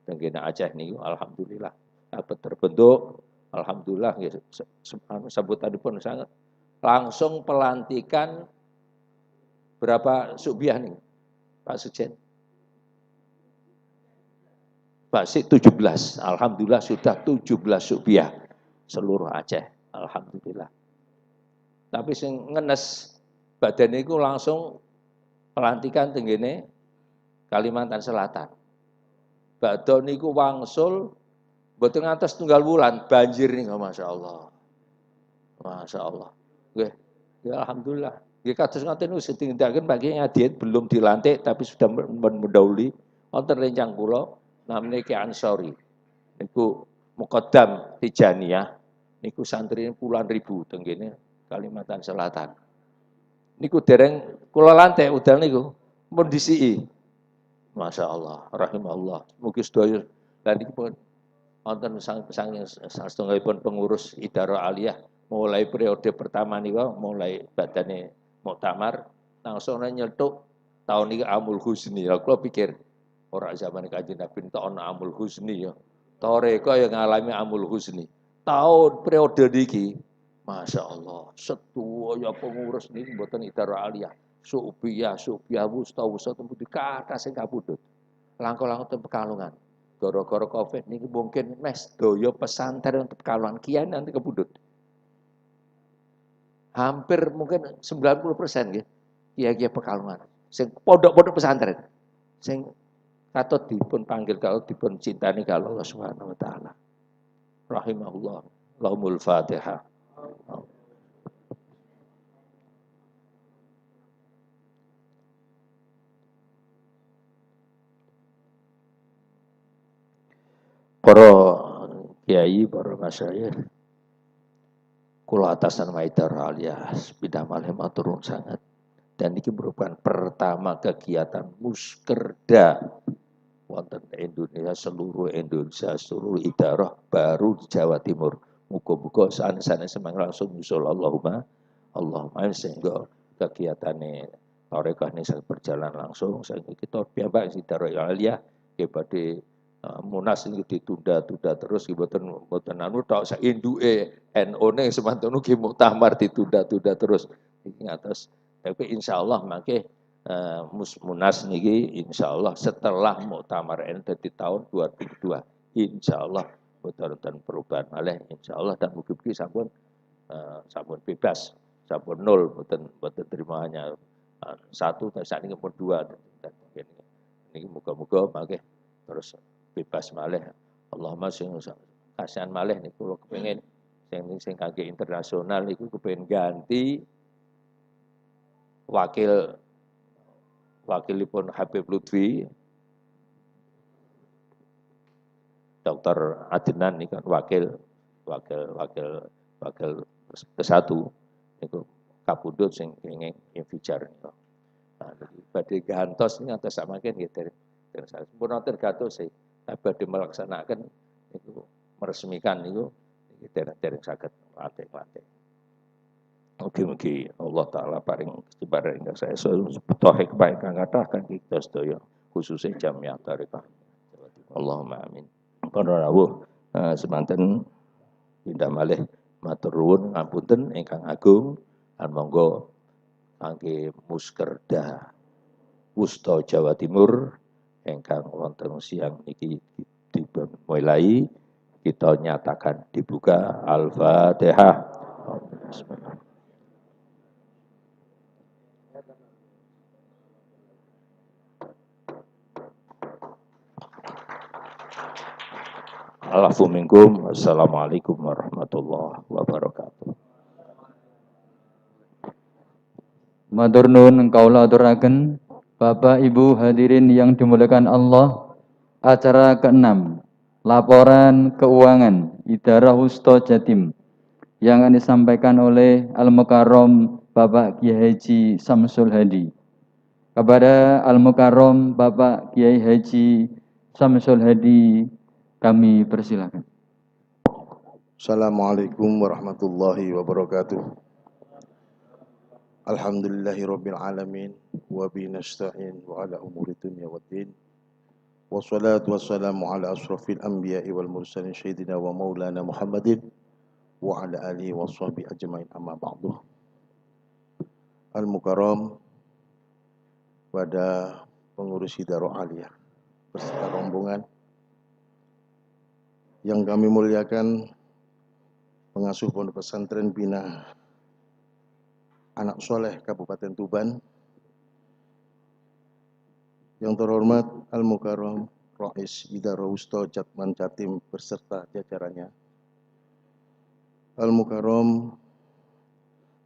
tenggene Aceh niku alhamdulillah dapat terbentuk. Alhamdulillah nggih sambutanipun sangat langsung pelantikan berapa subiah nih Pak Sekjen? Pak Sik 17, alhamdulillah sudah 17 subiah seluruh Aceh, alhamdulillah. Tapi sing ngenes badan itu langsung pelantikan tenggene Kalimantan Selatan. Badhe niku wangsul mboten ngantos tunggal wulan banjir niku masyaallah. Masyaallah. Nggih, ya alhamdulillah. Nggih kados ngoten niku setindakaken pagi ngadiet belum dilantik tapi sudah mendahului wonten rencang kula namine Ki Ansori. Niku Muqaddam Tijaniyah niku santri puluhan ribu tenggene Kalimantan Selatan. Niku dereng kula lantik udal niku pun disiki. Masyaallah, rahimahullah. Mugi sedaya lan niki pun wonten satunggalipun pengurus Idarah Aliyah mulai periode pertama niku mulai badane muktamar langsung nyeltuk tahun niki Amul Husni. Lah kula pikir ora zaman Kanjeng Nabi entuk ana Amul Husni ya. Tarekah yang ngalami Amul Husni. Tahun periode niki masyaallah sedaya pengurus niki mboten Idarah Aliyah. Subiah wusta temudi kathah sing kapundhut. Langkah-langkah ten Pekalongan. Gara-gara Covid niki mungkin mes daya pesantren untuk Pekalongan kian nanti kapundhut. Hampir mungkin 90% nggih kiai-kiai Pekalongan. Sing pondok-pondok pesantren. Sing katut dipun panggil kalau dipun cintani kalau Allah Subhanahu wa taala. Rahimahullah. Lahumul Fatihah. Para kiai, para masyayikh, kula atasan Idarah Aliyah bidah malih matur sangat. Dan ini merupakan pertama kegiatan muskerda wonten Indonesia, seluruh Idarah baru di Jawa Timur. Muga-muga sanes-sanes semang langsung nyusul Allahumma sehingga kegiatane tarekah ini berjalan langsung sehingga kita piyambak Idarah Aliyah badhe Munas ini ditunda-tunda terus mboten anu tok sak induke NU-ne semanten ugi muktamar ditunda-tunda terus iki ngatos tapi insyaallah mangke Munas niki insyaallah setelah muktamar NU di tahun 2002 insyaallah boten perubahan malih insyaallah dan mugi-mugi sampun bebas sampun nol boten terima hanya satu dan saat ini pun dua dan ini muga-muga mangke terus bebas malih. Allahumma sing kasihan malih niku kula kepengin sing kangge internasional niku kepengin ganti wakilipun Habib Lutfi Dr. Adnan ini kan wakil ke-1 niku kapundhut sing kenging infijar niku. Nah, badhe gantos ngantos samaken nggih dari sampun wonten gatos badhe melaksanakan itu meresmikan itu dereng saged latih. Mugi-mugi Allah taala paring kesabaran ingkang saya taufik ingkang kathah kangge kita sedaya khususnya Jamiah Tarekah. Allahumma amin. Para rawuh semanten pindah malih matur nuwun ngapunten ingkang agung lan monggo kangge muskerda Wusta Jawa Timur ingkang wonten siang niki dimulai, kita nyatakan dibuka. Al-Fatihah. Alafu minkum. Assalamualaikum warahmatullahi wabarakatuh. Matur nuwun kaula aturaken Bapak Ibu hadirin yang dimuliakan Allah. Acara ke-6, laporan keuangan Idarah Wusta Jatim yang akan disampaikan oleh Al-Mukarrom Bapak Kiai Haji Samsul Hadi. Kepada Al-Mukarrom Bapak Kiai Haji Samsul Hadi kami persilakan. Assalamualaikum warahmatullahi wabarakatuh. Alhamdulillahirabbil alamin wa bihi nasta'in wa ala umuri dunya waddin. Wassalatu wassalamu ala asrafil anbiya'i wal mursalin sayyidina wa maulana Muhammadin wa ala alihi washabihi ajmain, amma ba'du. Al-Mukarram, pada pengurus Hidarah Aliyah beserta rombongan yang kami muliakan, pengasuh Pondok Pesantren Bina Anak Soleh Kabupaten Tuban, yang terhormat Al-Mukarram Rais Idarah Wusta Jatman Jatim beserta jajarannya, Al-Mukarram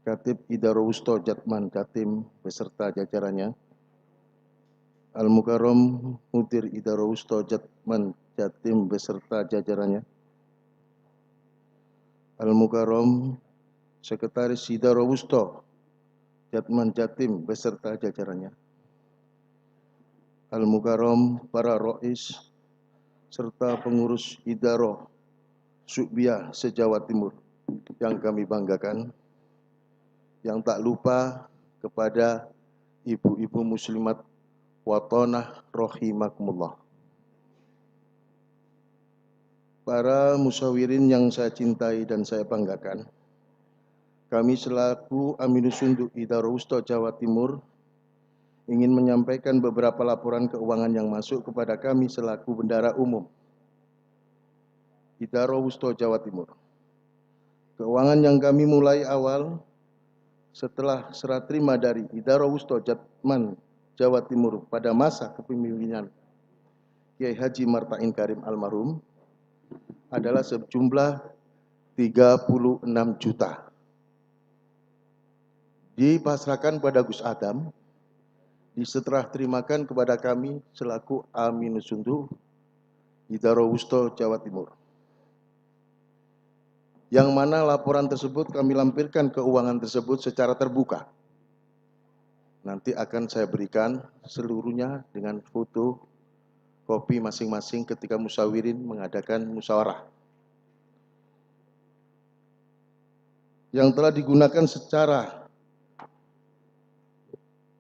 Katib Idarah Wusta Jatman Jatim beserta jajarannya, Al-Mukarram Mudir Idarah Wusta Jatman Jatim beserta jajarannya, Al-Mukarram Sekretaris Idarah Wusta Jatman Jatim beserta jajarannya, Al-Mukarram para Rais serta pengurus Idarah Syu'biyah se-Jawa Timur yang kami banggakan, yang tak lupa kepada ibu-ibu muslimat watonah rahimakumullah. Para musyawirin yang saya cintai dan saya banggakan, kami selaku Aminus Sunduk Idarah Wusta Jawa Timur ingin menyampaikan beberapa laporan keuangan yang masuk kepada kami selaku Bendahara Umum Idarah Wusta Jawa Timur. Keuangan yang kami mulai awal setelah serah terima dari Idarah Wusta Jatman Jawa Timur pada masa kepemimpinan Kiai Haji Martain Karim almarhum adalah sejumlah 36 juta. Dipasrahkan pada Gus Adam, diserah terimakan kepada kami selaku Aminus Sunduk Idarah Wusta Jawa Timur. Yang mana laporan tersebut kami lampirkan keuangan tersebut secara terbuka. Nanti akan saya berikan seluruhnya dengan foto kopi masing-masing ketika musyawirin mengadakan musyawarah. Yang telah digunakan secara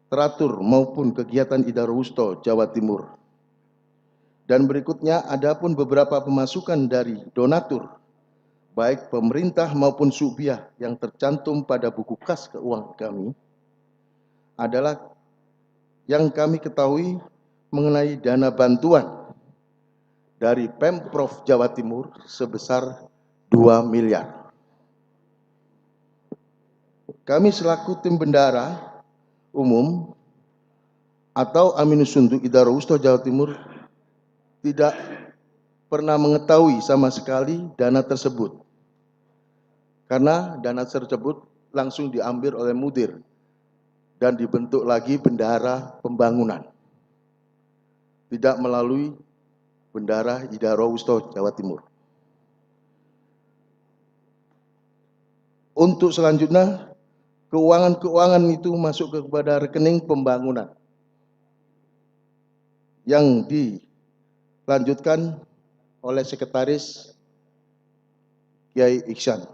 teratur maupun kegiatan Idarah Wusta Jawa Timur. Dan berikutnya adapun beberapa pemasukan dari donatur, baik pemerintah maupun Syu'biyah yang tercantum pada buku kas keuangan kami, adalah yang kami ketahui mengenai dana bantuan dari Pemprov Jawa Timur sebesar 2 miliar. Kami selaku tim bendahara umum atau Aminus Sunduk Idarah Wusta Jawa Timur tidak pernah mengetahui sama sekali dana tersebut, karena dana tersebut langsung diambil oleh mudir dan dibentuk lagi bendahara pembangunan, tidak melalui bendahara Idarah Wusta Jawa Timur. Untuk selanjutnya, keuangan itu masuk kepada rekening pembangunan yang dilanjutkan oleh Sekretaris Kiai Iksan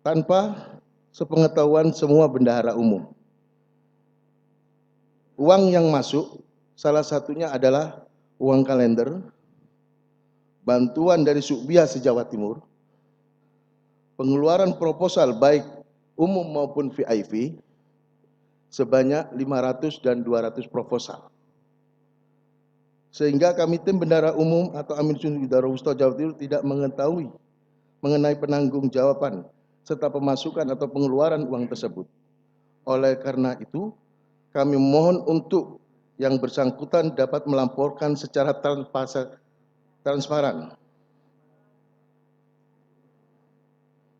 tanpa sepengetahuan semua bendahara umum. Uang yang masuk salah satunya adalah uang kalender, bantuan dari Syu'biyah se-Jawa Timur, pengeluaran proposal baik umum maupun VIP, sebanyak 500 dan 200 proposal. Sehingga kami tim Bendara Umum atau Amin Sunduk Idarah Wusta Jawa Timur tidak mengetahui mengenai penanggung-jawaban serta pemasukan atau pengeluaran uang tersebut. Oleh karena itu, kami mohon untuk yang bersangkutan dapat melamporkan secara transparan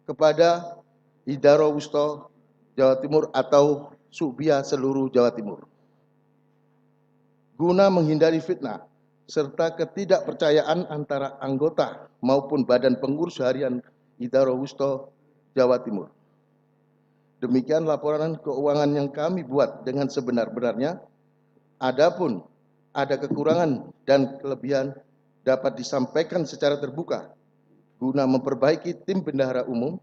kepada Idarah Wusta Jawa Timur atau Subia seluruh Jawa Timur, guna menghindari fitnah serta ketidakpercayaan antara anggota maupun badan pengurus harian Idarah Wusta Jawa Timur. Demikian laporan keuangan yang kami buat dengan sebenar-benarnya. Adapun ada kekurangan dan kelebihan dapat disampaikan secara terbuka guna memperbaiki tim bendahara umum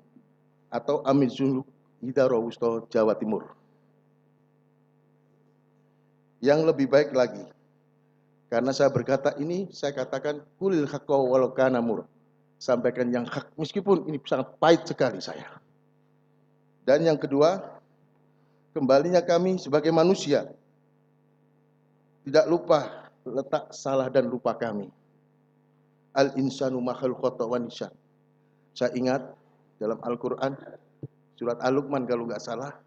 atau Amin Sunduk Idarah Wusta Jawa Timur. Yang lebih baik lagi, karena saya berkata ini, saya katakan kulil haqqa walau kana mur. Sampaikan yang hak, meskipun ini sangat pahit sekali saya. Dan yang kedua, kembalinya kami sebagai manusia, tidak lupa letak salah dan lupa kami. Al-insanu makhluk khata wa nisyan. Saya ingat dalam Al-Quran, surat Al-Luqman kalau nggak salah,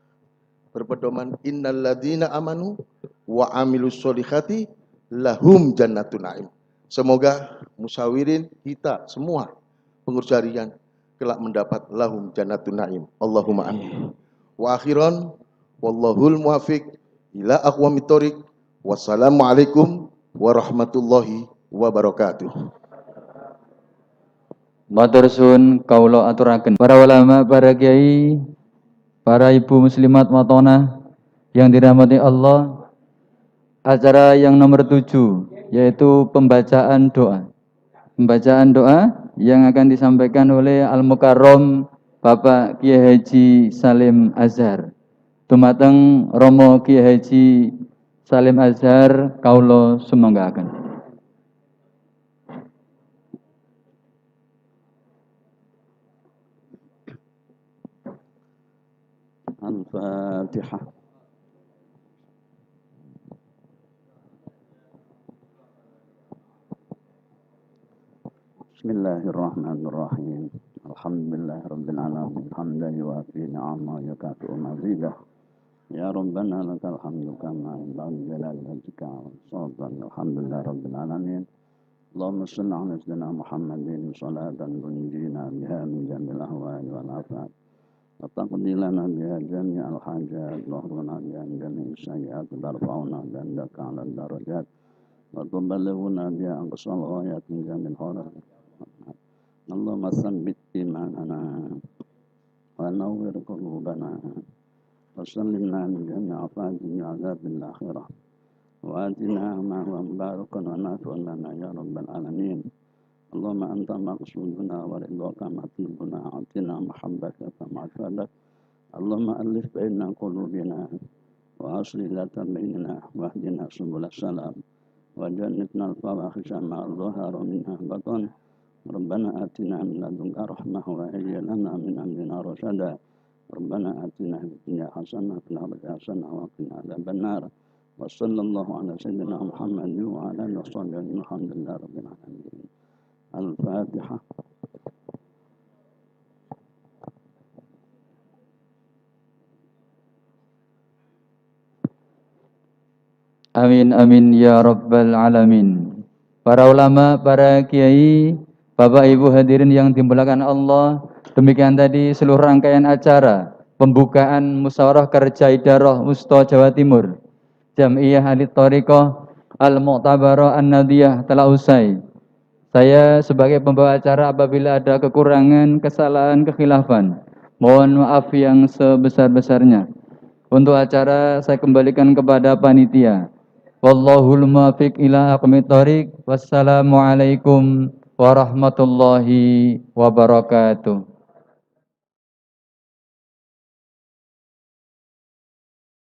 berpedoman innal ladzina amanu wa amilus solihati lahum jannatun naim. Semoga musyawirin kita semua pengurus harian kelak mendapat lahum jannatun naim. Allahumma amin. Wa akhiran wallahul muwafiq ila aqwamit thoriq. Wassalamualaikum warahmatullahi wabarakatuh. Matur suwun kawula aturaken para ulama, para kiai, para ibu muslimat matona yang dirahmati Allah. Acara yang nomor 7 yaitu pembacaan doa. Pembacaan doa yang akan disampaikan oleh Al-Mukarrom Bapak Kiai Haji Salim Azhar. Dumateng Romo Kiai Haji Salim Azhar kawula sumanggaken. Al-Fatihah. Bismillahirrahmanirrahim. Alhamdulillahirabbil alamin. Hamdan yuwafi ni'amahu wa yukafi'u mazidah. Ya Rabbana lakal hamdu kama yanbaghi li jalali wajhika wa sultanika. Alhamdulillahirabbil alamin. Allahumma shalli ala sayyidina Muhammadin salatan tunjina biha min jamil ahwali wal afat. Wa taqdi lana biha jami'al hajat wa hruna biha jami'is sayyi'at wa tarfa'una biha ala darajat wa tuballighuna biha aqsal ghayat min jamil khairat. Allahumma tsabbit imanana wa nawwir qulubana wa sallimna min jami'i afati azabil akhirah wa atina ma huwa barakun wa nafi'un lana ya rabbal alamin. Allahumma anta maqsuduna wa ridwaka matlubuna atina mahabbataka ma'afadak. Allahumma alif baina qulubina wa aslih lata bainana wa hdina subul salam wa jannibna al-fawahisha ma dhahara minha batan. Rabbana atina min ladunka rahmah wa hayyi lana min amrina rasyada. Rabbana atina fid dunya hasanah wa fil akhirati hasanah wa qina adzabannar. Wa sallallahu ala sayyidina Muhammadin wa ala alihi wa sahbihi alhamdulillahi rabbil alamin. Al-Fatihah. Amin amin ya rabbal alamin. Para ulama, para kiai, Bapak Ibu hadirin yang dimuliakan Allah, demikian tadi seluruh rangkaian acara pembukaan musyawarah kerja Idarah Wusta Jawa Timur Jam'iyah Ahli Thariqah Al-Mu'tabarah An-Nadiyah telah usai. Saya sebagai pembawa acara apabila ada kekurangan, kesalahan, kekhilafan, mohon maaf yang sebesar-besarnya. Untuk acara saya kembalikan kepada panitia. Wallahul muwaffiq ila aqwamit thoriq. Wassalamualaikum warahmatullahi wabarakatuh.